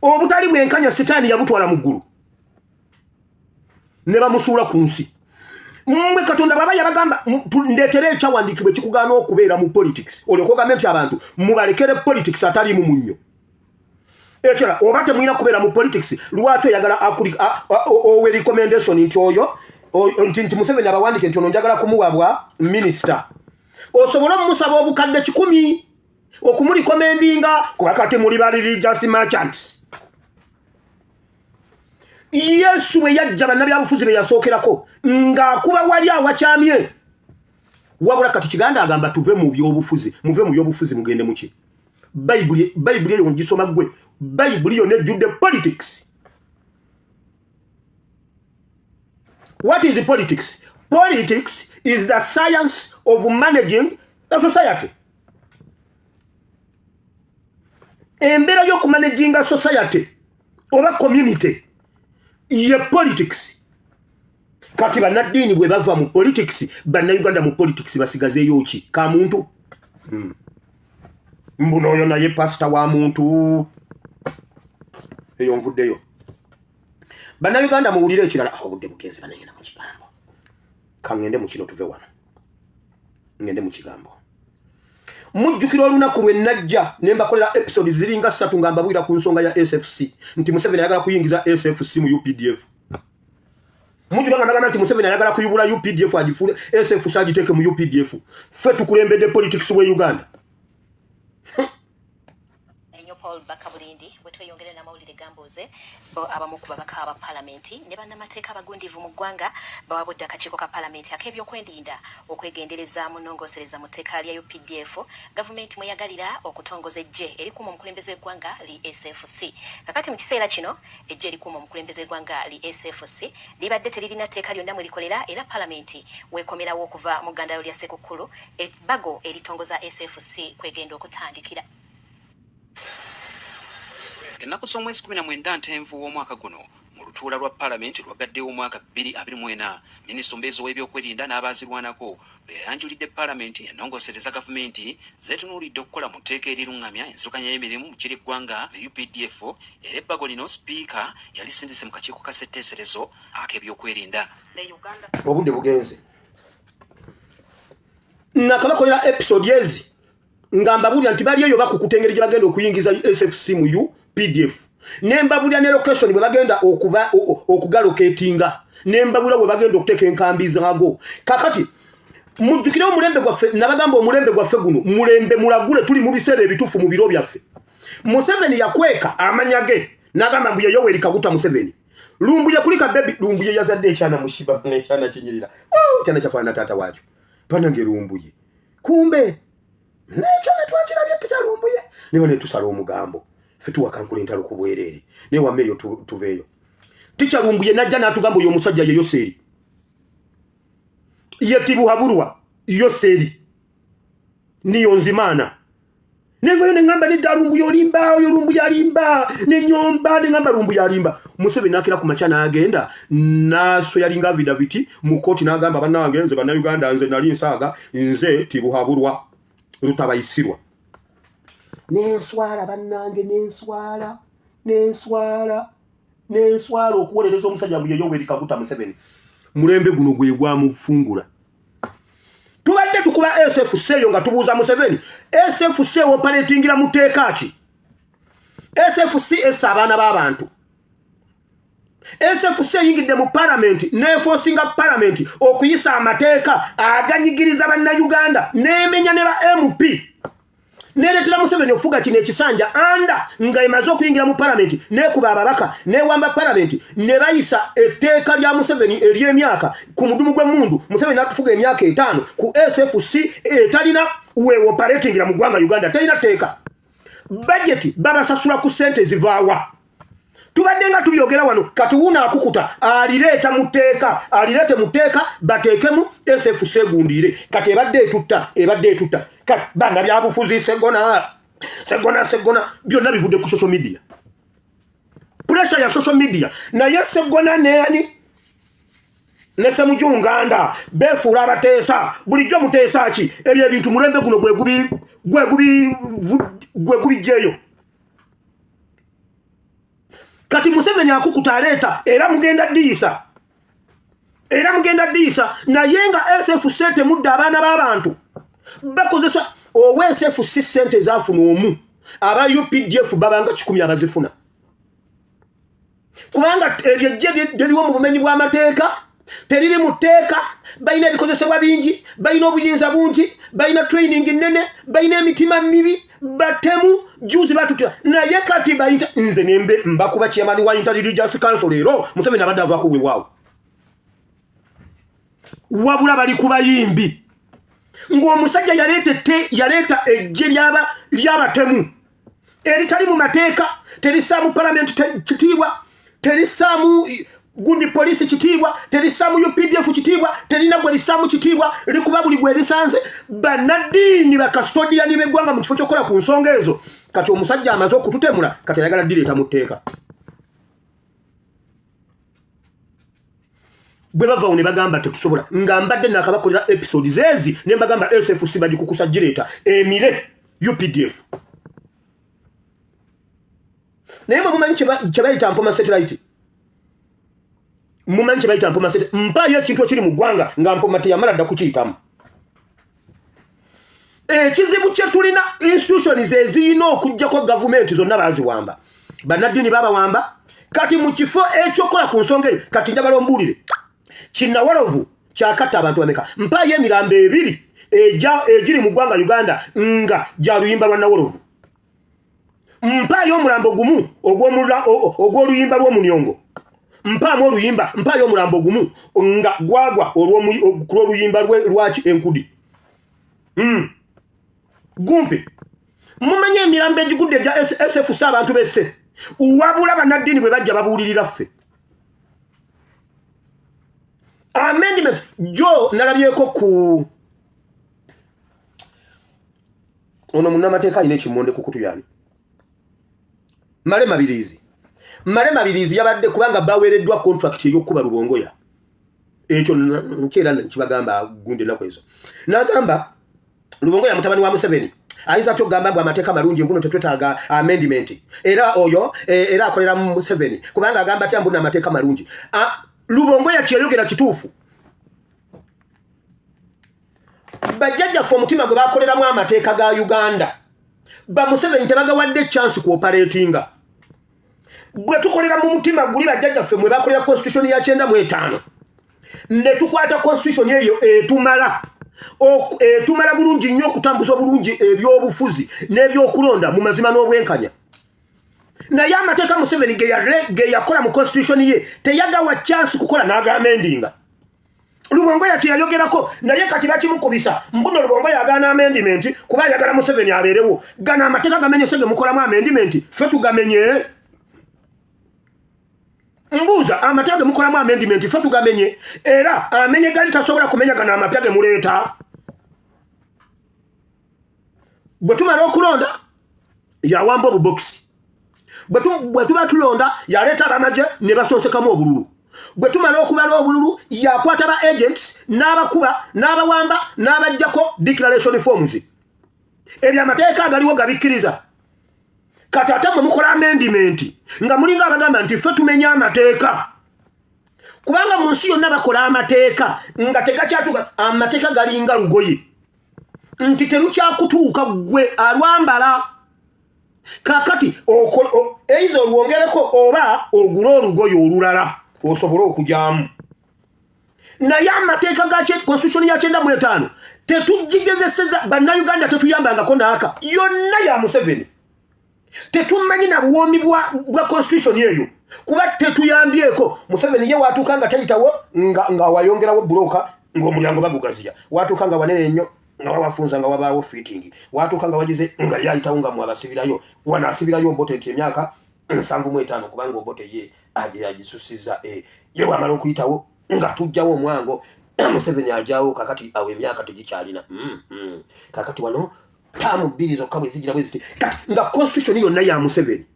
obutali bwenkanya sitaani yabutwala mu ggulu ne bamusuula ku nsi mmwe Katonda baba yabagamba ndeetere ekyawandiikibwa ekikugaana okubeera mu politics olyoka ogambe nti abantu mubalekere politics atali mu munnyo ekyola oba temulina kubeera mu politics lwaki oyagala owe recommendation nti oyo nti Museveni abawandike nti ono njagala kumuwabwa minisita osobola omusaba obukadde 10 okumulikomendinga kuba kati muli bali religious merchants Yesu we yajja bannabyabufuzi be yasookerako ng'akuba wali awakyamye. Wabula kati kiganda agamba tuve mu byobufuzi mugende muki. Bayibuli eyo ngisoma gwe. Bayibuli yo nejjudde politics. What is politics? Politics is the science of managing a society. Embera yo kumanaging a society or a community. Ye politics. Kati bannaddiini bwe bava mu politics, bannayuganda mu politics basigazeeyo ki? Ka muntu. Mbuno oyo naye pastor wa muntu. Eyo nvuddeyo. Bannayuganda muwulire ekirala obudde bugenze bananyina mu kigambo. Ka ngende mu kino tuve wano. Ngende mu kigambo. Mujjukira olunaku lwe najja ne mbakolera episode ziringa 3 nga mbabwira ku nsonga ya SFC. Nti Museveni ayagala kuyingiza SFC mu UPDF. Mujjukira nga nti Museveni ayagala kuyibula UPDF agifule SFC agiteeke mu UPDF. Ffe tukulembedde politics we Uganda. Paul Bakabulindi wetweyongere n'amawulire gambuuze bo abamu ku babaka ba palamenti ne bannamateeka abagundiivu mu ggwanga bawabudde akakiiko ka palamenti ak'ebyokwerinda okwegendereza mu nnongosereza mu tteeka lya UPDF gavumenti mweyagalira okutongoza eggye erikuuma omukulembeze w'eggwanga li SFC. Kakati mu kiseera kino eggye erikuuma omukulembeze w'eggwanga li SFC libadde teririna tteeka lyonna mwe likolera era palamenti weekomerawo okuva mu ggandalo lya Ssekukkulu ebbago eritongoza SFC kwegenda okutandikira. Ennaku z'omwezi 19 Ntenvu w'omwaka guno mu lutuula lwa palamenti lwagaddewo omwaka 2024 minisita omubeezi w'ebyokwerinda n'abaazirwanako bwe yayanjulidde palamenti ennongosereza gavumenti zeetunuulidde okukola mu tteeka erirungamya enzirukanya y'emirimu mu kiri ggwanga le UPDF era ebbago lino sipiika yalisindise mu kakiiko ka ssetteeserezo ak'ebyokwerinda. Obudde bugenze. Nakabakolera episode ezi ngamba bulya nti bali eyo bakukutengeri gye bagenda okuyingiza SFC mu UPDF. Nembabulya ne location bwe bagenda okugaloketinga. Nembabulya bwe bagenda okuteeka enkambi zaago. Kakati mujjukire omulembe gwaffe nabagamba omulembe gwaffe guno mulembe mulagule tuli mu biseera ebitufu mu biro byaffe. Museveni yakweka amanyage nagamba mbuye Yoweri Kaguta Museveni. Lumbuye kulika baby lumbuye yazadde ekyana mushiba n'ekyana kinyirira. Kyana kyafaana tata wacho. Panange lumbuye. Kumbe Necho netwakirabye tekyalumbuye. Niba netusala omugambo. Ffe tuwakankula entalo ku bwereere. Ne wameryo tuveeyo. Tikyalumbuye najja n'atugamba oyo omusajja ye Yoseri. Ye Tibuhaburwa Yoseri. Niyo Nzimana. Nevayo nengamba nedalumbuye olimba oyo lumbuye alimba nenyomba nengamba lumbuye alimba. Museveni nakira ku macha n'agenda naso yalinga vidaviti mu koti n'agamba bannange nze bannayuganda nze nali nsaaga nze Tibuhaburwa Rutabayisirwa. Nenswala bannange nenswala okuwolereza omusajja mbuye Yoweri Kaguta Museveni. Mulembe guno gwe gwamufungula. Tubadde tukuba SFC yo nga tubuuza Museveni. SFC operatingira mu tteeka ki? SFC essa abaana b'abantu. SFC yingidde mu parliament neforcinga parliament okuyisa amateeka aganyigiriza bannayuganda nemenya ne ba MP. Neretera Museveni ofuga kino ekisanja anda nga emaze okuyingira mu parliament nekuba ababaka newamba parliament ne bayisa etteeka lya Museveni ery'emyaka ku mudumu gw'emmundu. Museveni natufuga emyaka 5 ku SFC etalina we operatingira mu ggwanga Uganda talina tteeka. Budget babasasula ku sente zivaawa. Tubadde nga tubyogera wano kati wuna akukuta alireta muteeka bateekemu SFC gundire kati ebadde etutta kati banda byabufuzi segona byonna bivudde ku social media. Pressure ya social media naye segona neani nese mujunganda befuula abateesa bulijjo muteesa ki ebyo ebintu mulembe guno gwe gubijjeyo. Kati Museveni akukuta aleta era mugenda diisa naye nga SFC temudda abaana b'abantu bakozesa owe SFC sente zaafuna omu aba UPDF babanga 10 abazifuna kubanga eryejje lyaliwo mu bumenyi bw'amateeka teriri muteeka balina ebikozesebwa bingi balina obuyinza bungi balina training nene balina emitima mibi batemu juzi batutira naye kati bayita nze nembe mbakuba chairman wa intelligence council leero Museveni abadde avaako weewaawo wabula bali kubayimbi ng'omusajja yaleeta ejje lyabatemu eritali mu mateeka terisaamu parliament kitiibwa terisaamu gundi polisi kitiibwa terisaamu UPDF kitiibwa terina gwe lisaamu kitiibwa likuba buli gwe lisanze bannaddiini bakastodiani b'eggwanga mu kifo ky'okukola ku nsonga ezo kati omusajja amaze okututemula kati ayagala direeta mu tteeka bwe bavaawo ne bagamba tetusobola nga mbadde nakabakolera episodes ezi ne mbagamba SFC bagikukusa direeta emire UPDF naye mumanyi kye bayita mpoma satellite mumanyi kye bayita mpoma satellite mpaayo ekintu ekiri mu ggwanga nga mpoma teyamala dda kukiyitamu ekizibu kye tulina institutions eziyina okuggyako gavumenti zonna baaziwamba bannaddiini baabawamba kati mu kifo ekyokola ku nsonga eyo kati njagala ombuulire Kinnawolovu kyakatta abantu bameka mpaayo emirambo ebiri egiri mu ggwanga Uganda nga gya luyimba lwa Nawolovu mpaayo omulambo gumu ogw'oluyimba lw'Omunyongo mpaamu oluyimba mpaayo omulambo gumu nga gwagwa olw'oluyimba lwaki Enkudi gumpe mumanye emirambo egigudde egya SFC abantu besse wabula bannaddiini bwe bajja babuulirira ffe amendment jo nalabyeko ku ono munnamateeka alina ekimonde ku kutu yani Male Mabirizi yabadde kubanga baweereddwa contract ey'okuba Lubongoya ekyo nkyera nkibagamba gunde nako ezo nagamba Lubongoya mutabani wa Museveni ayinza kyogamba bwa amateeka malungi mbuno tetwetaaga amendment era oyo era akolera mu Museveni kubanga agamba ati mbuna amateeka malungi Lubongoya kyeyogera kituufu bajjajja fo mutima gwe bakoleramu amateeka ga Uganda ba Museveni tebagawadde chance ku operatinga bwe tukolera mu mutima guli bajjajja ffe mwe bakolera constitution ya 95 ne tukwata constitution eyo etumala bulungi nnyo okutambuza bulungi ebyobufuzi n'ebyokulonda mu mazima n'obwenkanya naye amateeka Museveni ge yakola mu constitution ye teyagawa chance kukola n'agamendinga Lubongoya yayogerako naye kati bakimukubisa mbuno Lubongoya agana amendment kuba yagala Museveni abeerewo gana amateeka gamenyesege mukolamu amendment ffe tugamenye mbuuza amateeka mukolamu amendment ffe tugamenye era amenye gali tasobola kumenya gana amateeka gemuleeta bwe tumala okulonda yawamba obubokisi bwe tuba tulonda yaleeta abamaje ne basoosekamu obululu bwe tumala okubala obululu yakwata ba agents n'abakuba n'abawamba n'abajjako declaration forms ebyo amateeka agaliwo gabikkiriza kati ate mwe mukola amendment nga mulinga abagamba nti ffe tumenya amateeka kubanga mu nsi yonna bakola amateeka nga tegakyatuka amateeka galinga lugoye nti terukyakutuuka gwe alwambala kakati eizo olwongereko oba ogula olugoye olulala osobola okujyamu naye amateeka ga constitution ya 95 tetugigezeseza bannayuganda tetuyambangako naaka yonna ya Museveni tetumanyi na buwomi bwa constitution eyo kuba tetuyambyeko Museveni ye watuuka nga tayitawo nga wayongerawo buloka ng'omulyango bagugaziya watuuka nga wanene nnyo nga wawafunza nga wabaawo fitting watuuka nga wagize nga yayitawo nga mwabasibirayo wanaasibirayo Obote nti emyaka 75 kubanga Obote ye agisusiza ye wamala okuyitawo nga tujjawo omwango Museveni ajawo kakati awo emyaka tegikyalina kakati wano tamu bbiri zokka bwe zigira bwe ziti nga constitution yonna ya Museveni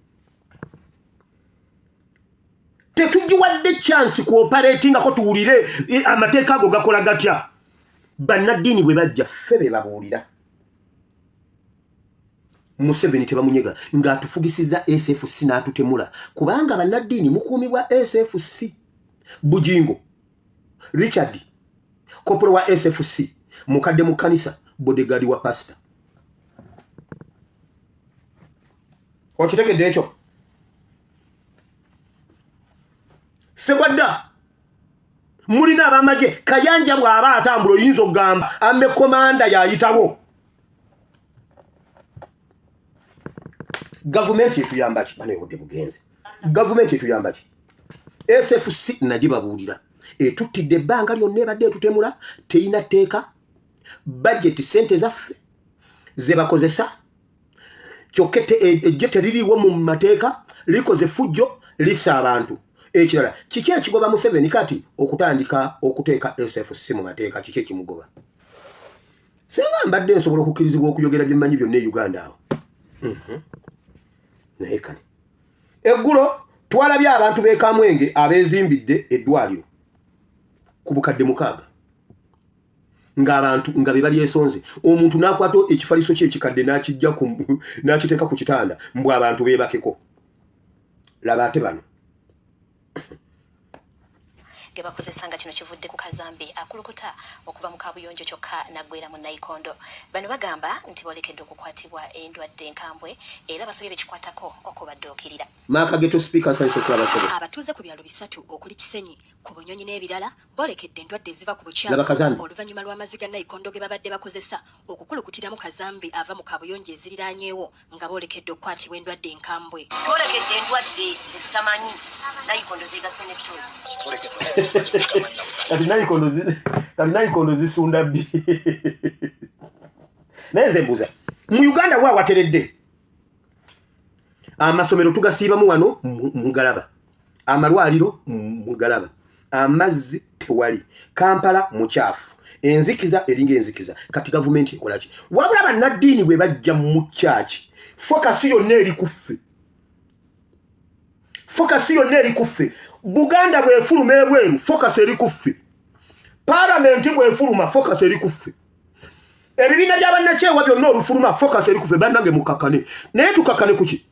tetugiwadde chance ku operating ako tuwulire amateeka ago gakola gatya bannaddiini bwe bajja ffe be babuulira Museveni tebamunyega ng'atufugisiza SFC n'atutemula kubanga bannaddiini mukuumibwa SFC Bujingo Richard kopolo wa SFC mukadde mu kanisa bodyguard wa pastor okitegedde ekyo Segwadda mulina abamaje Kayanja bw'aba atambulo yinzo gamba ame komanda yayitawo government etuyambaki bane odde bugenze government etuyambaki SFC nagibabuulira etuttidde ebbanga lyonna ebadde etutemula teyina tteeka budget sente zaffe ze bakozesa kyokka ejje teririwo mu mateeka likoze fujjo lisa abantu ekirala kiki ekigoba Museveni kati okutandika okuteeka SFC mu mateeka kiki ekimugoba seba mbadde nsobola okukkirizibwa okuyogera byemmanyi byonna e Uganda awo naye kale eggulo twalabye abantu b'ekamwenge abeezimbidde eddwaliro ku bukadde 6 ng'abantu nga be bali esonze omuntu n'akwata ekifaliso kye ekikadde n'akijja n'akiteeka ku kitanda mbw abantu beebakeko laba ate bano gebakozesanga kino kivudde ku kazambi akulukuta okuva mu kabuyonjo kyokka naggwera mu Nayikondo. Bano bagamba nti bolekedde okukwatibwa endwadde enkambwe era basabye bekikwatako okubadduukirira. Maakageto speaker sayinza okulaba sebe abatuuze ku byalo bisatu okuli Kisenyi ku Bunyonyi n'ebirala bolekedde endwadde eziva ku bukyamu oluvannyuma lw'amaziga Nayikondo ge babadde bakozesa okukulukutiramu kazambi ava mu kabuyonjo eziriraanyeewo nga bolekedde okukwatibwa endwadde enkambwe. Bolekedde endwadde zitamanyi Nayikondo zegase n'ettulu kati Nayikondo zisunda bbi naye nze mbuuza mu Uganda wa wateredde amasomero tugasiibamu wano mu Galaba amalwaliro mu Galaba amazzi tewali Kampala mukyafu enzikiza eringa enzikiza kati gavumenti ekola ki wabula bannaddiini bwe bajja mu kyaki fokasi yonna eri kuffe fokasi yonna eri kuffe Buganda bwefuluma ebweru focus eri kuffe parliament bwefuluma focus eri kuffe ebibiina by'abannakyewa byonna olufuluma focus eri kuffe bannange mukakane naye tukakane kuki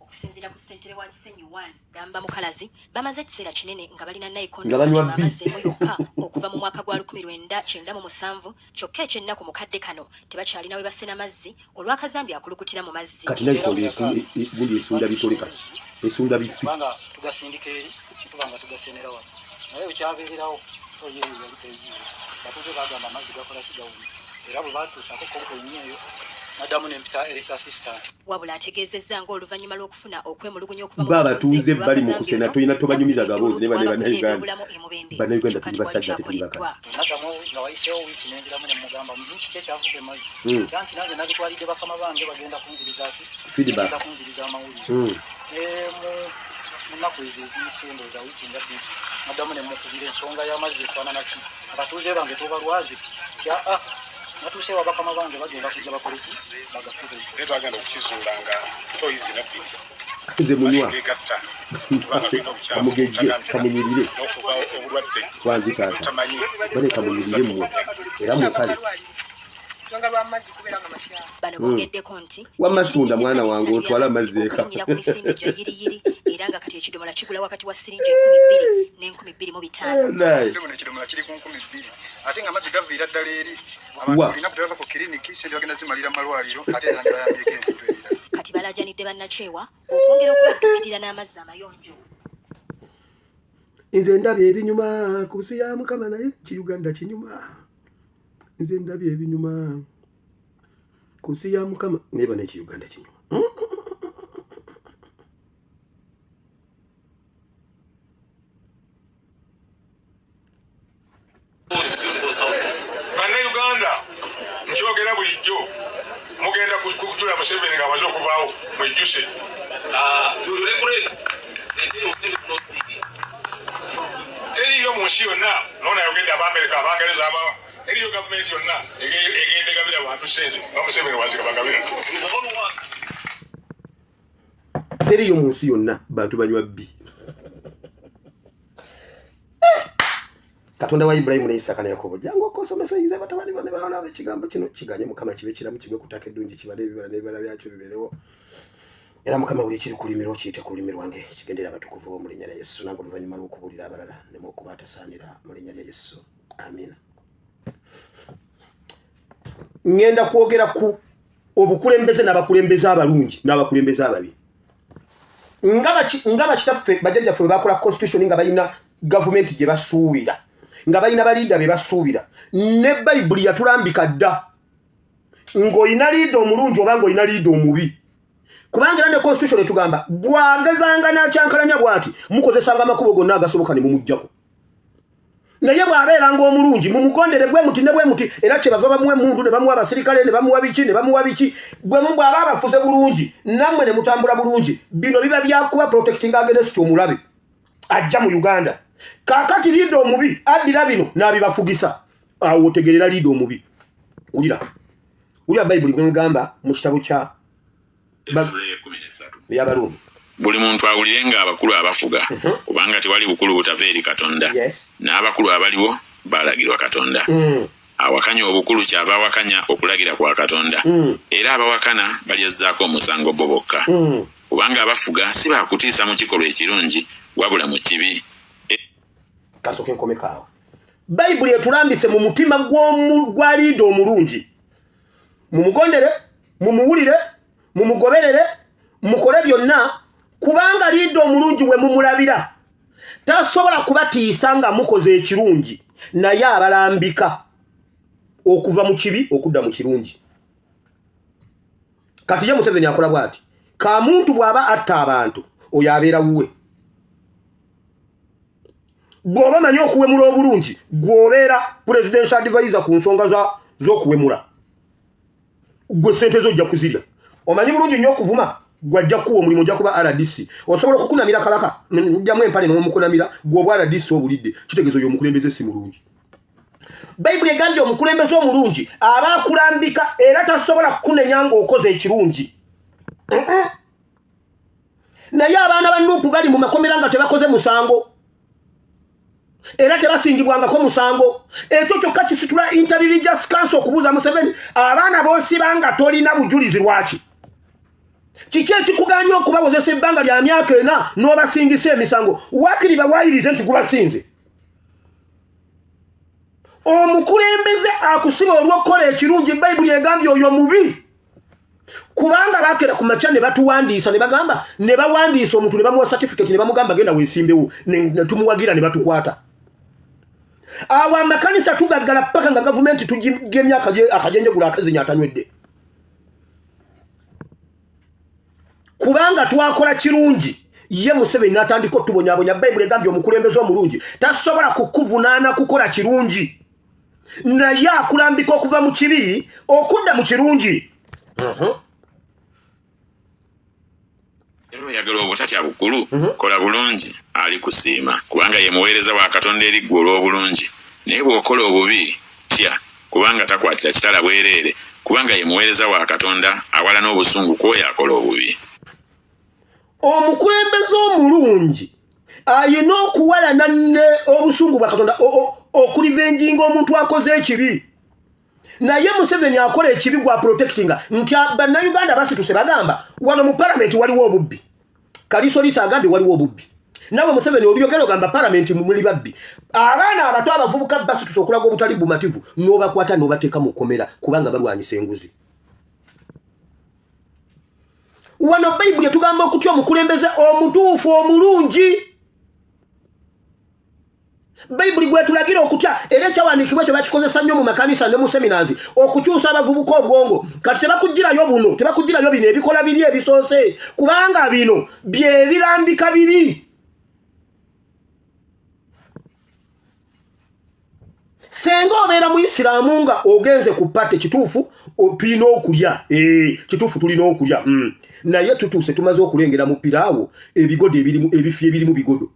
okusinziira ku ssentebe wa Kisenyi 1 Damba Mukalazi bamaze ekiseera kinene nga balina Nayikondo nga banywa bamaze yokka okuva mu mwaka gwa 1997 kyokka ekyennaku mukadde kano tebakyalina we basena mazzi olw'akazambi akulukutira mu mazzi kati Nayikondo bundi esunda bitole kati esunda bifi kubanga tugasindika eri tubanga tugasenera wano naye ekyabeererawo oyeeyo yaliteeyiwe batuze bagamba amazzi gakola kigawuni era bwe batuusako konkoyinyi eyo Madamu nempita Elisa assistant wabula ategeezezza ng'oluvannyuma lw'okufuna okwemulugunya okuva babatuuze bali mu kusena toyina tobanyumiza gaboozi ne bannayuganda bannayuganda tuli basajja tetuli bakazi Madamu nga wayiseewo wiiki n'enjiramu ne mugamba muziki kye kyavudde mazzi kanti nange nabitwalidde bakama bange bagenda kunziriza ki feedback kunziriza amawulire mu nnaku ezo eziyisendooza wiiki nga bbiri Madamu ne mukubira ensonga y'amazzi efaanana ki abatuuze bange tobalwazi natuuse wabakama bange bagenda kujja bakoleki bagafube naye twagenda okukizuula nga toyizi nabbi nze munywa kamugeje kamunyirire wangi taata bane kamunyirire mmwe era mukale bano bogeddeko nti wamasunda mwana wange otwala amazzi eka ku misinde gya yiriyiri era nga kati ekidomola kigula wakati wa siringi 12,205 ekidomola kiri ku 12,000 ate nga amazzi gaviira ddala eri abantu olina kutava ku kiriniki sente bagenda zimalira mu malwaliro ate era nibayambyeko ebintu ebirala kati balajanidde bannakyewa okwongera okubadduukirira n'amazzi amayonjo nze ndabye ebinyuma ku nsi ya Mukama naye Kiuganda kinyuma nze ndabye ebinyuma ku nsi ya Mukama neba ne Kiuganda kinyuma bannayuganda nkyogera bulijjo mugenda kujula Museveni nga amaze okuvaawo mwejjuse teriyo mu nsi yonna noonayogedde Abamerika Abangereza eriyo gavumenti yonna egenda egabira bantu sente nga Museveni waziga bagabira teriyo mu nsi yonna bantu banywa bbi Katonda wa Ibrahim ne Isaka ne Yakobo jangu okosomesa yize batabani bane baona ekigambo kino kiganye Mukama kibe kiramu kibe kutaka eddungi kibale ebibala n'ebibala byakyo biberewo era Mukama buli kiri kulimirwa kiyite kulimirwa nge kigendera abatukuvu bo mu linnya lya Yesu nange oluvannyuma lw'okubuulira abalala ne mukuba atasaanira mu linnya lya Yesu amina. Ngenda kwogera ku obukulembeze n'abakulembeze abalungi n'abakulembeze ababi ngaba kitaffe bajjajjaffe bakola constitution nga balina government gye basuubira nga balina balida be basuubira ne Bible yatulambika dda ng'olina liida omulungi oba ng'olina liida omubi kubanga ne constitution etugamba bwagezanga n'akyankalanya bw'ati mukozesanga amakubo gonna agasoboka ne mumuggyako naye bw'abeeranga omulungi mumugondere bwe muti ne bwe muti era kye bava bamuwa emundu ne bamuwa abasirikale ne bamuwa biki ne bamuwa biki bwe bw'aba abafuze bulungi nammwe ne mutambula bulungi bino biba byakuba protecting against omulabe ajja mu Uganda kaakati liida omubi addira bino n'abibafugisa awo otegerera liida omubi ulira Bible bw'egamba mu kitabo kya Yabalumi buli muntu awulire nga abakulu abafuga kubanga tewali bukulu butava eri Katonda n'abakulu abaliwo balagirwa Katonda awakanya obukulu kyava awakanya okulagira kwa Katonda era abawakana balyezzaako omusango bo bokka kubanga abafuga si bakutiisa mu kikolwa ekirungi wabula mu kibi kasoke nkomekaawo Bible etulambise mu mutima gwa liida omulungi mumugondere mumuwulire mumugoberere mukole byonna kubanga liida omulungi we mumulabira tasobola kubatiisa nga mukoze ekirungi naye abalambika okuva mu kibi okudda mu kirungi kati ye Museveni akola bw'ati kamuntu bw'aba atta abantu oyo abeera wuwe bw'oba manyi okuwemula obulungi gw'obeera presidential advisor ku nsonga z'okuwemula gwe sente zojja kuzirya omanyi bulungi nnyo okuvuma gwajja kuwa omulimu ojja kuba RDC osobola okukunamira kabaka njjamu empale n'omukunamira gw'obwa RDC obulidde kitegeeza oyo omukulembeze si mulungi Bible egambye omukulembeze omulungi aba akulambika era tasobola kukunenya ng'okoze ekirungi naye abaana ba Nuupu bali mu makomera nga tebakoze musango era tebasingibwangako musango ekyo kyokka kisitula Inter-Religious Council okubuuza Museveni abaana boosibanga tolina bujulizi lwaki kiki ekikuganya okubawozesa ebbanga lya myaka 4 n'obasingisa emisango wakiri bawayirize nti gubasinze omukulembeze akusiba olw'okukola ekirungi Bible egambye oyo mubi kubanga bakera ku makya ne batuwandiisa ne bagamba ne bawandiisa omuntu ne bamuwa certificate ne bamugamba genda weesimbewo ne tumuwagira ne batukwata awo amakanisa tugaggala paka nga gavumenti tugemya akajenjegula akazinya atanywedde kubanga twakola kirungi ye Museveni n'atandika otubonyabonya Bible egambye omukulembeze omulungi tasobola kukuvunaana kukola kirungi naye akulambika okuva mu kibi okudda mu kirungi Ero yagala obutatya bukulu kola bulungi ali kusiima kubanga ye muweereza wa Katonda eri ggwe olw'obulungi naye bw'okola obubi tya kubanga takwatira kitala bwereere kubanga ye muweereza wa Katonda awala n'obusungu kwoyo akola obubi omukulembeze omulungi ayina okuwalana obusungu bwa Katonda okulivenjinga omuntu akoze ekibi naye Museveni akola ekibi gwa protectinga nti bannayuganda basituse bagamba wano mu parliament waliwo obubbi Kaliso Lisa agambye waliwo obubbi nawe Museveni oliyogera ogamba parliament muli babbi abaana abato abavubuka basituse okulaga obutali bumativu n'obakwata n'obateeka mu kkomera kubanga balwanyisa enguzi wano Bible tugamba okutya omukulembeze omutuufu omulungi Bible gwetulagira okutya era ekyawandiikibwa ekyo bakikozesa nnyo mu makanisa ne mu seminars okukyusa abavubuka obwongo kati tebakugirayo buno tebakugirayo bino ebikola biri ebisoose kubanga bino bye birambika biri senga obeera Muisiraamu nga ogenze ku pate kituufu tulina okulya kituufu tulina okulya naye tutuuse tumaze okulengera mu piraawo ebigodo ebifi ebirimu bigodo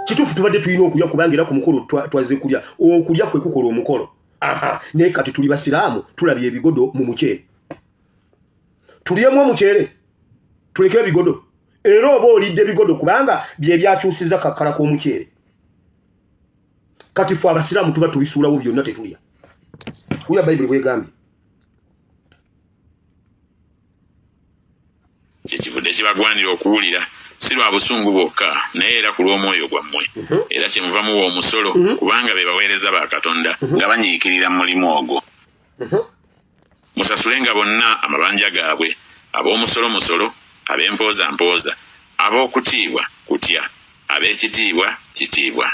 kituufu tubadde tulina okulya kubanga era ku mukolo twaze kulya okulya kwe kukola omukolo naye kati tuli basiraamu tulabye ebigodo mu muceere tulyemu omuceere tuleke ebigodo era oba olidde ebigodo kubanga bye byakyusiza kakkala k'omuceere kati ffe abasiraamu tuba tubisuulawo byonna tetulya kuya Bible bwegambye kyekivudde kibagwanira okuwulira si lwa busungu bwokka naye era ku lw'omwoyo gwammwe era kyemuvamuwa omusolo kubanga be baweereza ba Katonda nga banyiikirira mu mulimu ogwo musasulenga bonna amabanja gaabwe ab'omusolo ab'empooza mpooza, ab'okutiibwa kutya, ab'ekitiibwa kitiibwa.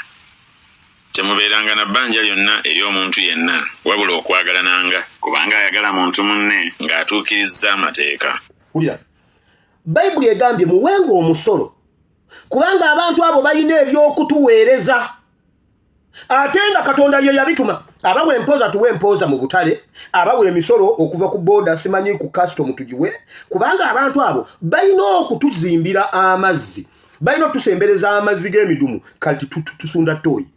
Temubeeranga na bbanja lyonna eri omuntu yenna wabula okwagalananga kubanga ayagala muntu munne ng'atuukirizza amateeka. Ulira Bayibuli egambye muwenga omusolo kubanga abantu abo balina ebyokutuweereza ate nga Katonda ye yabituma. Abawe empoza tuwe empoza mu butale, abawe emisolo okuva ku boda simanyi ku custom tugiwe kubanga abantu abo balina okutuzimbira amazzi, balina otusembereza amazzi g'emidumu kati tusunda toyi.